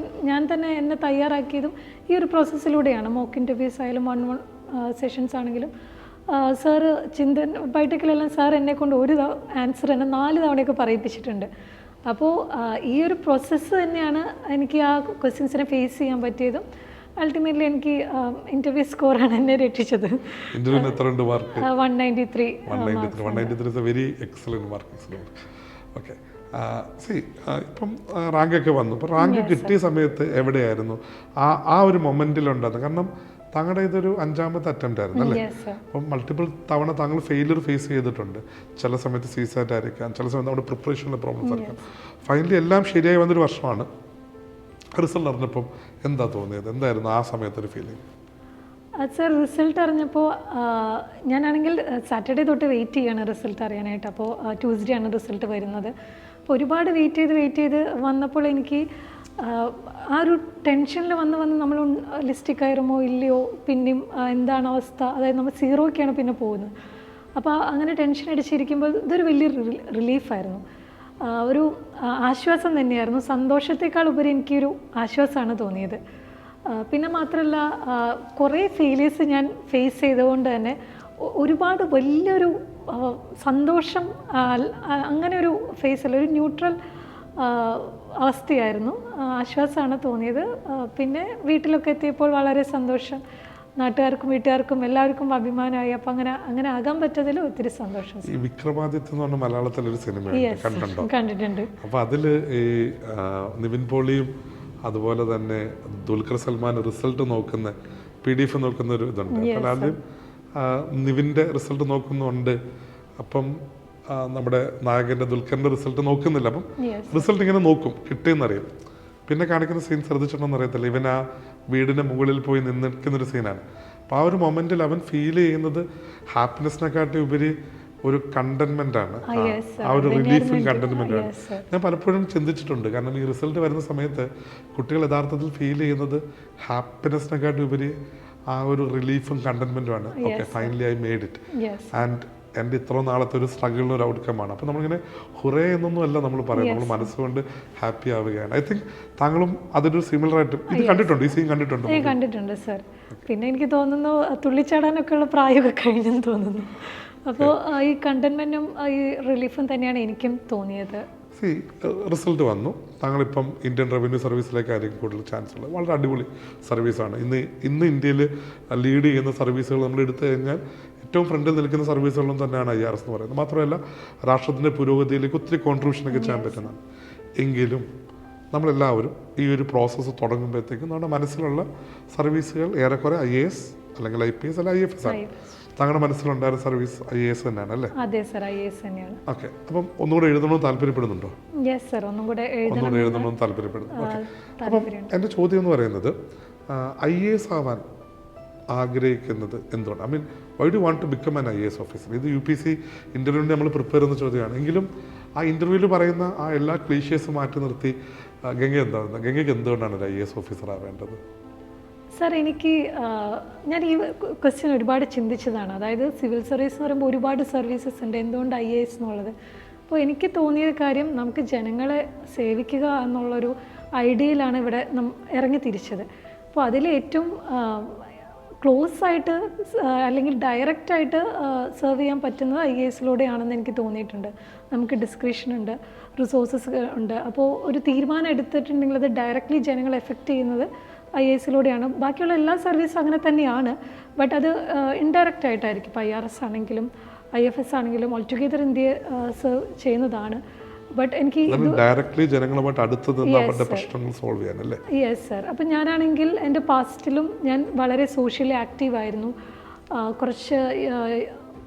ഞാൻ തന്നെ എന്നെ തയ്യാറാക്കിയതും ഈ ഒരു പ്രോസസ്സിലൂടെയാണ്. മോക്ക് ഇൻ്റർവ്യൂസ് ആയാലും 1-1 സെഷൻസ് ആണെങ്കിലും സാറ് ചിന്തൻ ബൈഠക്കിലെല്ലാം സാർ എന്നെ കൊണ്ട് ഒരു ആൻസർ തന്നെ 4 തവണയൊക്കെ പറയിപ്പിച്ചിട്ടുണ്ട്. അപ്പോൾ ഈ ഒരു പ്രോസസ്സ് തന്നെയാണ് എനിക്ക് ആ ക്വസ്റ്റ്യൻസിനെ ഫേസ് ചെയ്യാൻ പറ്റിയതും. അൾട്ടിമേറ്റ്ലി എനിക്ക് ഇന്റർവ്യൂ സ്കോറാണ് എന്നെ രക്ഷിച്ചത്. 193. 193 is a very excellent mark. Okay, ഇപ്പം റാങ്കൊക്കെ വന്നു. ഇപ്പം റാങ്ക് കിട്ടിയ സമയത്ത് എവിടെയായിരുന്നു ആ ഒരു മൊമെൻറ്റിലുണ്ടായിരുന്നു? കാരണം താങ്കളുടെ ഇതൊരു 5ാമത്തെ അറ്റംപ്റ്റ് ആയിരുന്നു അല്ലേ? അപ്പം മൾട്ടിപ്പിൾ തവണ താങ്കൾ ഫെയിലിയർ ഫേസ് ചെയ്തിട്ടുണ്ട്. ചില സമയത്ത് സീസാറ്റ് ആയിരിക്കാം, ചില സമയത്ത് നമ്മുടെ പ്രിപ്പറേഷനിലെ പ്രോബ്ലംസ് ആയിരിക്കാം. ഫൈനലി എല്ലാം ശരിയായി വന്നൊരു വർഷമാണ്. റിസൾട്ട് അറിഞ്ഞപ്പം എന്താ തോന്നിയത്? എന്തായിരുന്നു ആ സമയത്തൊരു ഫീലിംഗ്? സർ, റിസൾട്ട് അറിഞ്ഞപ്പോൾ ഞാനാണെങ്കിൽ സാറ്റർഡേ തൊട്ട് വെയിറ്റ് ചെയ്യാണ് റിസൾട്ട് അറിയാനായിട്ട്. അപ്പോൾ ട്യൂസ്ഡേ ആണ് റിസൾട്ട് വരുന്നത്. അപ്പോൾ ഒരുപാട് വെയിറ്റ് ചെയ്ത് വന്നപ്പോൾ എനിക്ക് ആ ഒരു ടെൻഷനിൽ വന്ന് നമ്മൾ ലിസ്റ്റിൽ കയറുമോ ഇല്ലയോ, പിന്നെയും എന്താണ് അവസ്ഥ, അതായത് നമ്മൾ 0ക്കാണ് പിന്നെ പോകുന്നത്. അപ്പോൾ അങ്ങനെ ടെൻഷൻ അടിച്ചിരിക്കുമ്പോൾ ഇതൊരു വലിയൊരു റിലീഫായിരുന്നു, ഒരു ആശ്വാസം തന്നെയായിരുന്നു. സന്തോഷത്തെക്കാൾ ഉപരി എനിക്കൊരു ആശ്വാസമാണ് തോന്നിയത്. പിന്നെ മാത്രമല്ല, കുറേ ഫെയിലിയേഴ്സ് ഞാൻ ഫേസ് ചെയ്തുകൊണ്ട് തന്നെ ഒരുപാട് വലിയൊരു സന്തോഷം, അങ്ങനെ ഒരു ഫേസല്ല, ഒരു ന്യൂട്രൽ അവസ്ഥയായിരുന്നു. ആശ്വാസമാണ് തോന്നിയത്. പിന്നെ വീട്ടിലൊക്കെ എത്തിയപ്പോൾ വളരെ സന്തോഷം, നാട്ടുകാർക്കും വീട്ടുകാർക്കും എല്ലാവർക്കും അഭിമാനമായി. അപ്പം അങ്ങനെ ആകാൻ പറ്റതിൽ ഒത്തിരി സന്തോഷം. ഈ വിക്രമാദിത്യം എന്ന് പറഞ്ഞ മലയാളത്തിലൊരു സിനിമ കണ്ടിട്ടുണ്ട്. അപ്പോൾ അതിൽ ഈ നിവിൻ പോളിയും അതുപോലെ തന്നെ ദുൽഖർ സൽമാൻ റിസൾട്ട് നോക്കുന്ന PDF നോക്കുന്ന ഒരു ഇതുണ്ട്. അപ്പോൾ ആദ്യം നിവിൻ്റെ റിസൾട്ട് നോക്കുന്നുണ്ട്. അപ്പം നമ്മുടെ നായകൻ്റെ ദുൽഖറിൻ്റെ റിസൾട്ട് നോക്കുന്നില്ല. അപ്പം റിസൾട്ട് ഇങ്ങനെ നോക്കും, കിട്ടിയെന്നറിയാം. പിന്നെ കാണിക്കുന്ന സീൻ ശ്രദ്ധിച്ചിട്ടുണ്ടെന്ന് അറിയത്തില്ല. ഇവൻ ആ വീടിൻ്റെ മുകളിൽ പോയി നിൽക്കുന്നൊരു സീനാണ്. അപ്പോൾ ആ ഒരു മൊമെൻറ്റിൽ അവൻ ഫീൽ ചെയ്യുന്നത് ഹാപ്പിനെസ്സിനെക്കാട്ടി ഉപരി ഒരു കണ്ടൻമെന്റ് ആണ്, yes, sir. ആ ഒരു റിലീഫും കണ്ടൻമെന്റ് ആണ്. Yes, sir. ഞാൻ പലപ്പോഴും ചിന്തിച്ചിട്ടുണ്ട്. കാരണം ഈ റിസൾട്ട് വരുന്ന സമയത്ത് കുട്ടികൾ യഥാർത്ഥത്തിൽ ഫീൽ ചെയ്യുന്നത് ഹാപ്പിനെസ്സിനെക്കാട്ടും ഉപരി ആ ഒരു റിലീഫും കണ്ടൻമെന്റും ആണ്. Okay, finally I made it, Yes. And എൻ്റെ ഇത്ര നാളത്തെ ഒരു സ്ട്രഗിളിന് ഒരു ഔട്ട്കമാണ്. അപ്പോൾ നമ്മളിങ്ങനെ ഹുറേ എന്നൊന്നും അല്ല നമ്മൾ പറയും, നമ്മൾ മനസ്സുകൊണ്ട് ഹാപ്പി ആവുകയാണ്. ഐ തിങ്ക് താങ്കളും അതൊരു സിമിലർ ആയിട്ട് ഇത് കണ്ടിട്ടുണ്ട്, ഈ സീൻ കണ്ടിട്ടുണ്ട്. കണ്ടിട്ടുണ്ട് സർ. പിന്നെ എനിക്ക് തോന്നുന്നു തുള്ളിച്ചാടാനൊക്കെ ഉള്ള പ്രായമൊക്കെ കഴിഞ്ഞെന്ന് തോന്നുന്നു. അപ്പോൾ ഈ കണ്ടൻമെന്റും ഈ റിലീഫും തന്നെയാണ് എനിക്കും തോന്നിയത്. റിസൾട്ട് വന്നു, താങ്കളിപ്പം ഇന്ത്യൻ റവന്യൂ സർവീസിലേക്കായിരിക്കും കൂടുതൽ ചാൻസ് ഉള്ളത്. വളരെ അടിപൊളി സർവീസാണ്. ഇന്ന് ഇന്ത്യയിൽ ലീഡ് ചെയ്യുന്ന സർവീസുകൾ നമ്മൾ എടുത്തു കഴിഞ്ഞാൽ ഏറ്റവും ഫ്രണ്ടിൽ നിൽക്കുന്ന സർവീസുകളും തന്നെയാണ് IRS എന്ന് പറയുന്നത്. മാത്രമല്ല രാഷ്ട്രത്തിൻ്റെ പുരോഗതിയിലേക്ക് ഒത്തിരി കോൺട്രിബ്യൂഷനൊക്കെ ചെയ്യാൻ പറ്റുന്നതാണ്. എങ്കിലും നമ്മളെല്ലാവരും ഈ ഒരു പ്രോസസ്സ് തുടങ്ങുമ്പോഴത്തേക്കും നമ്മുടെ മനസ്സിലുള്ള സർവീസുകൾ ഏറെക്കുറെ IAS അല്ലെങ്കിൽ IPS അല്ല IFS ആണ്. താങ്കളുടെ മനസ്സിലുണ്ടായിരുന്ന സർവീസ് IAS തന്നെയാണ് അല്ലേ? അതെ സർ, IAS തന്നെയാണ്. ഓക്കെ, അപ്പം ഒന്നുകൂടെ എഴുതണമെന്ന് താല്പര്യപ്പെടുന്നുണ്ടോ? യെസ് സർ, ഒന്നുകൂടെ എഴുതണമെന്ന് താല്പര്യപ്പെടുന്നു. ഓക്കെ, അപ്പം എൻ്റെ ചോദ്യം എന്ന് പറയുന്നത് IAS ആവാൻ ആഗ്രഹിക്കുന്നത് എന്തുകൊണ്ട്? I mean why do want to become an IAS officer? ഇത് UPSC ഇൻ്റർവ്യൂവിന് നമ്മൾ പ്രിപ്പയർ ചെയ്യുന്ന ചോദ്യമാണ്. എങ്കിലും ആ ഇൻ്റർവ്യൂവിൽ പറയുന്ന ആ എല്ലാ ക്ലീഷ്യേഴ്സും മാറ്റി നിർത്തി ഗംഗയ്ക്ക് എന്തുകൊണ്ടാണ് ഒരു IAS ഓഫീസർ ആവേണ്ടത്? സർ, ഞാൻ ഈ ക്വസ്റ്റ്യൻ ഒരുപാട് ചിന്തിച്ചതാണ്. അതായത് സിവിൽ സർവീസ് എന്ന് പറയുമ്പോൾ ഒരുപാട് സർവീസസ് ഉണ്ട്, എന്തുകൊണ്ട് IAS എന്നുള്ളത്. അപ്പോൾ എനിക്ക് തോന്നിയ കാര്യം നമുക്ക് ജനങ്ങളെ സേവിക്കുക എന്നുള്ളൊരു ഐഡിയയിലാണ് ഇവിടെ ഇറങ്ങി തിരിച്ചത്. അപ്പോൾ അതിൽ ഏറ്റവും ക്ലോസ് ആയിട്ട് അല്ലെങ്കിൽ ഡയറക്റ്റായിട്ട് സെർവ് ചെയ്യാൻ പറ്റുന്നത് IASലൂടെയാണെന്ന് എനിക്ക് തോന്നിയിട്ടുണ്ട്. നമുക്ക് ഡിസ്ക്രിപ്ഷൻ ഉണ്ട്, റിസോഴ്സസ് ഉണ്ട്. അപ്പോൾ ഒരു തീരുമാനം എടുത്തിട്ടുണ്ടെങ്കിൽ അത് ഡയറക്റ്റ്ലി ജനങ്ങളെ എഫക്റ്റ് ചെയ്യുന്നത് IASലൂടെയാണ്. ബാക്കിയുള്ള എല്ലാ സർവീസും അങ്ങനെ തന്നെയാണ്, ബട്ട് അത് ഇൻഡയറക്റ്റ് ആയിട്ടായിരിക്കും. ഇപ്പോൾ IRS ആണെങ്കിലും IFS ആണെങ്കിലും ഓൾ ടുഗെദർ ഇന്ത്യയെ സെർവ് ചെയ്യുന്നതാണ്. ബട്ട് എനിക്ക് ഡയറക്റ്റ്ലി ജനങ്ങളുമായിട്ട് അടുത്ത് നിന്ന് അവരുടെ പ്രശ്നങ്ങൾ സോൾവ് ചെയ്യാനല്ലേ? Yes sir. അപ്പം ഞാനാണെങ്കിൽ എൻ്റെ പാസ്റ്റിലും ഞാൻ വളരെ സോഷ്യലി ആക്റ്റീവായിരുന്നു. കുറച്ച്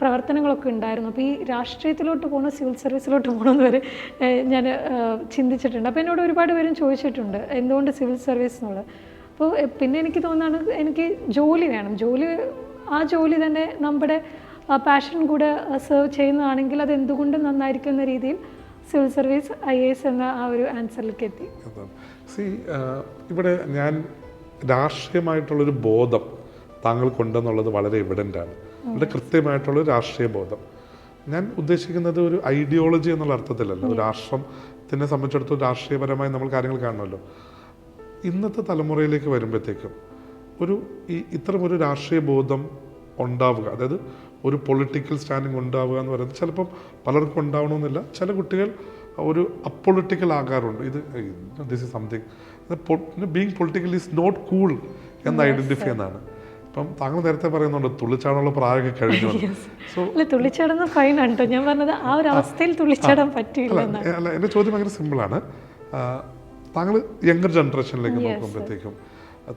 പ്രവർത്തനങ്ങളൊക്കെ ഉണ്ടായിരുന്നു. അപ്പോൾ ഈ രാഷ്ട്രീയത്തിലോട്ട് പോകണോ സിവിൽ സർവീസിലോട്ട് പോകണമെന്ന് വരെ ഞാൻ ചിന്തിച്ചിട്ടുണ്ട്. അപ്പോൾ എന്നോട് ഒരുപാട് പേരും ചോദിച്ചിട്ടുണ്ട് എന്തുകൊണ്ട് സിവിൽ സർവീസ് എന്നുള്ളത്. അപ്പോൾ പിന്നെ എനിക്ക് തോന്നുന്നതാണ് എനിക്ക് ജോലി വേണം. ആ ജോലി തന്നെ നമ്മുടെ പാഷൻ കൂടെ സെർവ് ചെയ്യുന്നതാണെങ്കിൽ അത് എന്തുകൊണ്ടും നന്നായിരിക്കും എന്ന രീതിയിൽ സിവിൽ സർവീസ് IAS എന്ന ആ ഒരു ആൻസറിലേക്ക് എത്തി. ഇവിടെ ഞാൻ രാഷ്ട്രീയമായിട്ടുള്ളൊരു ബോധം താങ്കൾക്കുണ്ടെന്നുള്ളത് വളരെ എവിഡൻ്റ് ആണ്. വളരെ കൃത്യമായിട്ടുള്ളൊരു രാഷ്ട്രീയ ബോധം. ഞാൻ ഉദ്ദേശിക്കുന്നത് ഒരു ഐഡിയോളജി എന്നുള്ള അർത്ഥത്തിലല്ല. ഒരു രാഷ്ട്രത്തിനെ സംബന്ധിച്ചിടത്തോളം രാഷ്ട്രീയപരമായി നമ്മൾ കാര്യങ്ങൾ കാണുമല്ലോ. ഇന്നത്തെ തലമുറയിലേക്ക് വരുമ്പോഴത്തേക്കും ഇത്തരമൊരു രാഷ്ട്രീയ ബോധം ഉണ്ടാവുക, അതായത് ഒരു പൊളിറ്റിക്കൽ സ്റ്റാൻഡിങ് ഉണ്ടാവുക എന്ന് പറയുന്നത് ചിലപ്പം പലർക്കും ഉണ്ടാവണമെന്നില്ല. ചില കുട്ടികൾ ഒരു അപ്പൊളിറ്റിക്കൽ ആകാറുണ്ട്. This is something being political is not cool എന്ന് ഐഡൻറ്റിഫൈ ചെയ്യുന്നതാണ്. ഇപ്പം താങ്കൾ നേരത്തെ പറയുന്നുണ്ട് തുള്ളിച്ചാടാനുള്ള പ്രായമൊക്കെ കഴിഞ്ഞു. സോ തുള്ളിച്ചാടുന്ന ഫൈനാണ് കേട്ടോ. ഞാൻ പറഞ്ഞത് ആ ഒരു അവസ്ഥയിൽ തുള്ളിച്ചാടാൻ പറ്റില്ല. അല്ല, എൻ്റെ ചോദ്യം ഭയങ്കര സിമ്പിളാണ്. താങ്കൾ യങ്ങർ ജനറേഷനിലേക്ക് നോക്കുമ്പോഴത്തേക്കും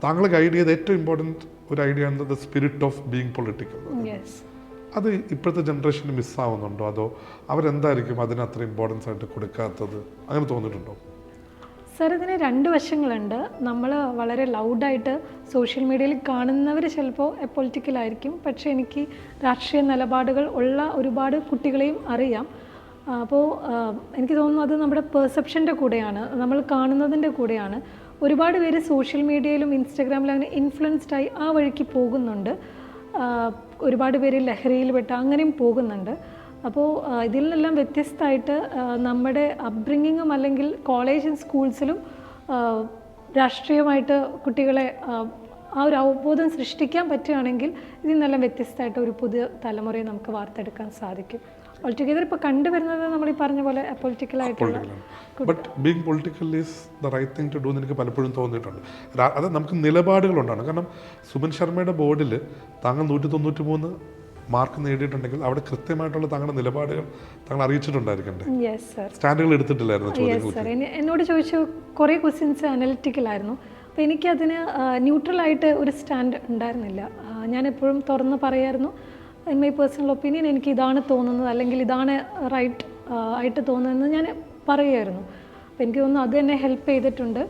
താങ്കൾ ഗൈഡ് ചെയ്ത ഏറ്റവും ഇമ്പോർട്ടൻറ്റ് ഒരു ഐഡിയ ആണ് the spirit of being political. അത് ഇപ്പോഴത്തെ ജനറേഷന് മിസ്സാവുന്നുണ്ടോ? അതോ അവരെന്തായിരിക്കും അതിന് അത്ര ഇമ്പോർട്ടൻസ് ആയിട്ട് കൊടുക്കാത്തത്? അങ്ങനെ തോന്നിയിട്ടുണ്ടോ? സർ, ഇതിന് രണ്ട് വശങ്ങളുണ്ട്. നമ്മൾ വളരെ ലൗഡായിട്ട് സോഷ്യൽ മീഡിയയിൽ കാണുന്നവർ ചിലപ്പോൾ പൊളിറ്റിക്കലായിരിക്കും. പക്ഷേ എനിക്ക് രാഷ്ട്രീയ നിലപാടുകൾ ഉള്ള ഒരുപാട് കുട്ടികളെയും അറിയാം. അപ്പോൾ എനിക്ക് തോന്നുന്നു അത് നമ്മുടെ പെർസെപ്ഷൻ്റെ കൂടെയാണ്, നമ്മൾ കാണുന്നതിൻ്റെ കൂടെയാണ്. ഒരുപാട് പേര് സോഷ്യൽ മീഡിയയിലും ഇൻസ്റ്റഗ്രാമിലും അങ്ങനെ ഇൻഫ്ലുവൻസ്ഡായി ആ വഴിക്ക് പോകുന്നുണ്ട്. ഒരുപാട് പേര് ലഹരിയിൽ പെട്ട് അങ്ങനെയും പോകുന്നുണ്ട്. അപ്പോൾ ഇതിൽ നിന്നെല്ലാം വ്യത്യസ്തമായിട്ട് നമ്മുടെ അപ്ബ്രിങ്ങിങ്ങും അല്ലെങ്കിൽ കോളേജ് സ്കൂൾസിലും രാഷ്ട്രീയമായിട്ട് കുട്ടികളെ ആ ഒരു അവബോധം സൃഷ്ടിക്കാൻ പറ്റുകയാണെങ്കിൽ ഇതിൽ നിന്നെല്ലാം വ്യത്യസ്തമായിട്ട് ഒരു പുതിയ തലമുറയെ നമുക്ക് വാർത്തെടുക്കാൻ സാധിക്കും. ഓൾടുഗെദർ ഇപ്പോൾ കണ്ടുവരുന്നത് നമ്മൾ ഈ പറഞ്ഞ പോലെ പൊളിറ്റിക്കലായിട്ടുള്ള, but being political is the right thing to do എന്ന് എനിക്ക് പലപ്പോഴും തോന്നിയിട്ടുണ്ട്. അത് നമുക്ക് നിലപാടുകളുണ്ടാണ്. കാരണം സുമൻ ശർമ്മയുടെ ബോർഡിൽ താങ്കൾ 193 മാർക്ക് നേടിയിട്ടുണ്ടെങ്കിൽ അവിടെ കൃത്യമായിട്ടുള്ള താങ്കളുടെ നിലപാടുകൾ താങ്കൾ അറിയിച്ചിട്ടുണ്ടായിരിക്കണ്ടേ? സ്റ്റാൻഡുകൾ എടുത്തിട്ടില്ലായിരുന്നു ചോദ്യങ്ങൾ? എന്നോട് ചോദിച്ചു കുറേ ക്വസ്റ്റ്യൻസ് അനലിറ്റിക്കലായിരുന്നു. അപ്പോൾ എനിക്കതിന് ന്യൂട്രലായിട്ട് ഒരു സ്റ്റാൻഡ് ഉണ്ടായിരുന്നില്ല. ഞാനെപ്പോഴും തുറന്ന് പറയായിരുന്നു, ഇൻ മൈ പേഴ്സണൽ ഒപ്പീനിയൻ എനിക്ക് ഇതാണ് തോന്നുന്നത് അല്ലെങ്കിൽ ഇതാണ് റൈറ്റ് ആയിട്ട് തോന്നുന്നതെന്ന് ഞാൻ പറയുമായിരുന്നു. അപ്പോൾ എനിക്ക് തോന്നുന്നു അത് എന്നെ ഹെൽപ്പ് ചെയ്തിട്ടുണ്ട്.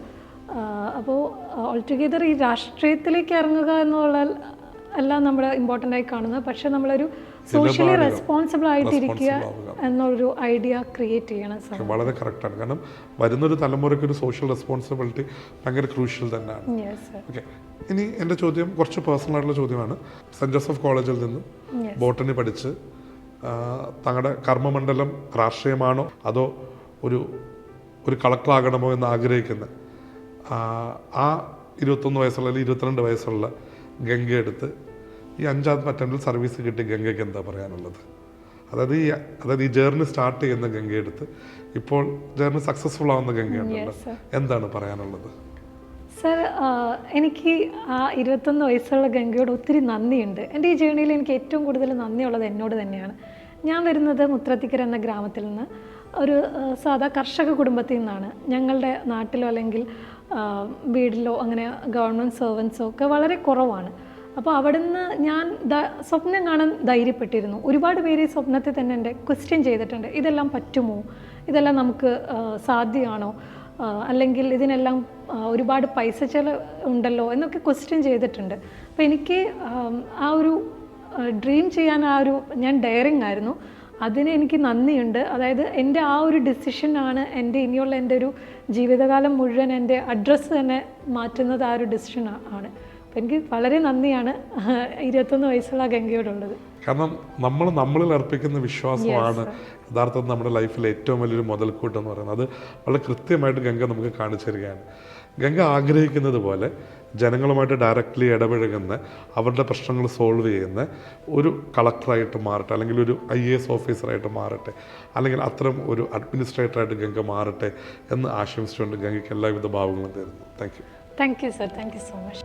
അപ്പോൾ ഓൾടുഗെദർ ഈ രാഷ്ട്രീയത്തിലേക്ക് ഇറങ്ങുക എന്നുള്ള എല്ലാം നമ്മൾ ഇമ്പോർട്ടൻ്റ് ആയി കാണുന്നത്. പക്ഷേ നമ്മളൊരു സോഷ്യലി റെസ്പോൺസിബിൾ ആയിട്ടിരിക്കുക ആവുക. എന്നൊരു ഐഡിയ ക്രിയേറ്റ് ചെയ്യണം സാർ. വളരെ കറക്റ്റാണ്. കാരണം വരുന്നൊരു തലമുറയ്ക്ക് ഒരു സോഷ്യൽ റെസ്പോൺസിബിലിറ്റി ഭയങ്കര ക്രൂഷ്യൽ തന്നെയാണ്. Yes sir. ഓക്കെ, ഇനി എൻ്റെ ചോദ്യം കുറച്ച് പേഴ്സണൽ ആയിട്ടുള്ള ചോദ്യമാണ്. സെൻറ്റ് ജോസഫ് കോളേജിൽ നിന്നും ബോട്ടണി പഠിച്ച് തങ്ങളുടെ കർമ്മമണ്ഡലം രാഷ്ട്രീയമാണോ അതോ ഒരു കളക്ടറാകണമോ എന്ന് ആഗ്രഹിക്കുന്ന ആ 21 വയസ്സുള്ള അല്ലെങ്കിൽ 22 വയസ്സുള്ള ഗംഗ എടുത്ത് ഈ 5ാമത്തെ അറ്റംപ്റ്റിൽ സർവീസ് കിട്ടിയ ഗംഗയ്ക്ക് എന്താ പറയാനുള്ളത്? അതായത് ഈ ജേർണി സ്റ്റാർട്ട് ചെയ്യുന്ന ഗംഗ എടുത്ത് ഇപ്പോൾ ജേർണി സക്സസ്ഫുൾ ആവുന്ന ഗംഗയുണ്ടല്ലോ, എന്താണ് പറയാനുള്ളത്? സർ, എനിക്ക് ആ 21 വയസ്സുള്ള ഗംഗയോട് ഒത്തിരി നന്ദിയുണ്ട്. എൻ്റെ ഈ ജേണിയിൽ എനിക്ക് ഏറ്റവും കൂടുതൽ നന്ദിയുള്ളത് എന്നോട് തന്നെയാണ്. ഞാൻ വരുന്നത് മുത്രത്തിക്കര എന്ന ഗ്രാമത്തിൽ നിന്ന് ഒരു സാധാ കർഷക കുടുംബത്തിൽ നിന്നാണ്. ഞങ്ങളുടെ നാട്ടിലോ അല്ലെങ്കിൽ വീട്ടിലോ അങ്ങനെ ഗവൺമെൻറ് സർവൻസോ ഒക്കെ വളരെ കുറവാണ്. അപ്പോൾ അവിടെ നിന്ന് ഞാൻ സ്വപ്നം കാണാൻ ധൈര്യപ്പെട്ടിരുന്നു. ഒരുപാട് പേര് ഈ സ്വപ്നത്തിൽ തന്നെ എൻ്റെ ക്വസ്റ്റ്യൻ ചെയ്തിട്ടുണ്ട്. ഇതെല്ലാം പറ്റുമോ, ഇതെല്ലാം നമുക്ക് സാധ്യമാണോ, അല്ലെങ്കിൽ ഇതിനെല്ലാം ഒരുപാട് പൈസ ചെലവ് ഉണ്ടല്ലോ എന്നൊക്കെ ക്വസ്റ്റ്യൻ ചെയ്തിട്ടുണ്ട്. അപ്പോൾ എനിക്ക് ആ ഒരു ഡ്രീം ചെയ്യാൻ ഞാൻ ഡെയറിങ് ആയിരുന്നു. അതിന് എനിക്ക് നന്ദിയുണ്ട്. അതായത് എൻ്റെ ആ ഒരു ഡിസിഷനാണ് എൻ്റെ ഇനിയുള്ള എൻ്റെ ഒരു ജീവിതകാലം മുഴുവൻ എൻ്റെ അഡ്രസ്സ് തന്നെ മാറ്റുന്നത് ആ ഒരു ഡിസിഷൻ ആണ്. അപ്പോൾ എനിക്ക് വളരെ നന്ദിയാണ് 21 വയസ്സുള്ള ഗംഗയോടുള്ളത്. കാരണം നമ്മളിൽ അർപ്പിക്കുന്ന വിശ്വാസമാണ് യഥാർത്ഥത്തിൽ നമ്മുടെ ലൈഫിൽ ഏറ്റവും വലിയൊരു മുതൽക്കൂട്ട് എന്ന് പറയുന്നത്. അത് വളരെ കൃത്യമായിട്ട് ഗംഗ നമുക്ക് കാണിച്ചു തരികയാണ്. ഗംഗ ആഗ്രഹിക്കുന്നത് പോലെ ജനങ്ങളുമായിട്ട് ഡയറക്റ്റ്ലി ഇടപഴകുന്ന, അവരുടെ പ്രശ്നങ്ങൾ സോൾവ് ചെയ്യുന്ന ഒരു കളക്ടറായിട്ട് മാറട്ടെ, അല്ലെങ്കിൽ ഒരു IAS ഓഫീസറായിട്ട് മാറട്ടെ, അല്ലെങ്കിൽ അത്തരം ഒരു അഡ്മിനിസ്ട്രേറ്ററായിട്ട് ഗംഗ മാറട്ടെ എന്ന് ആശംസിച്ചുകൊണ്ട് ഗംഗയ്ക്ക് എല്ലാവിധ ഭാവങ്ങളും തരുന്നു. Thank you. Thank you sir. Thank you so much.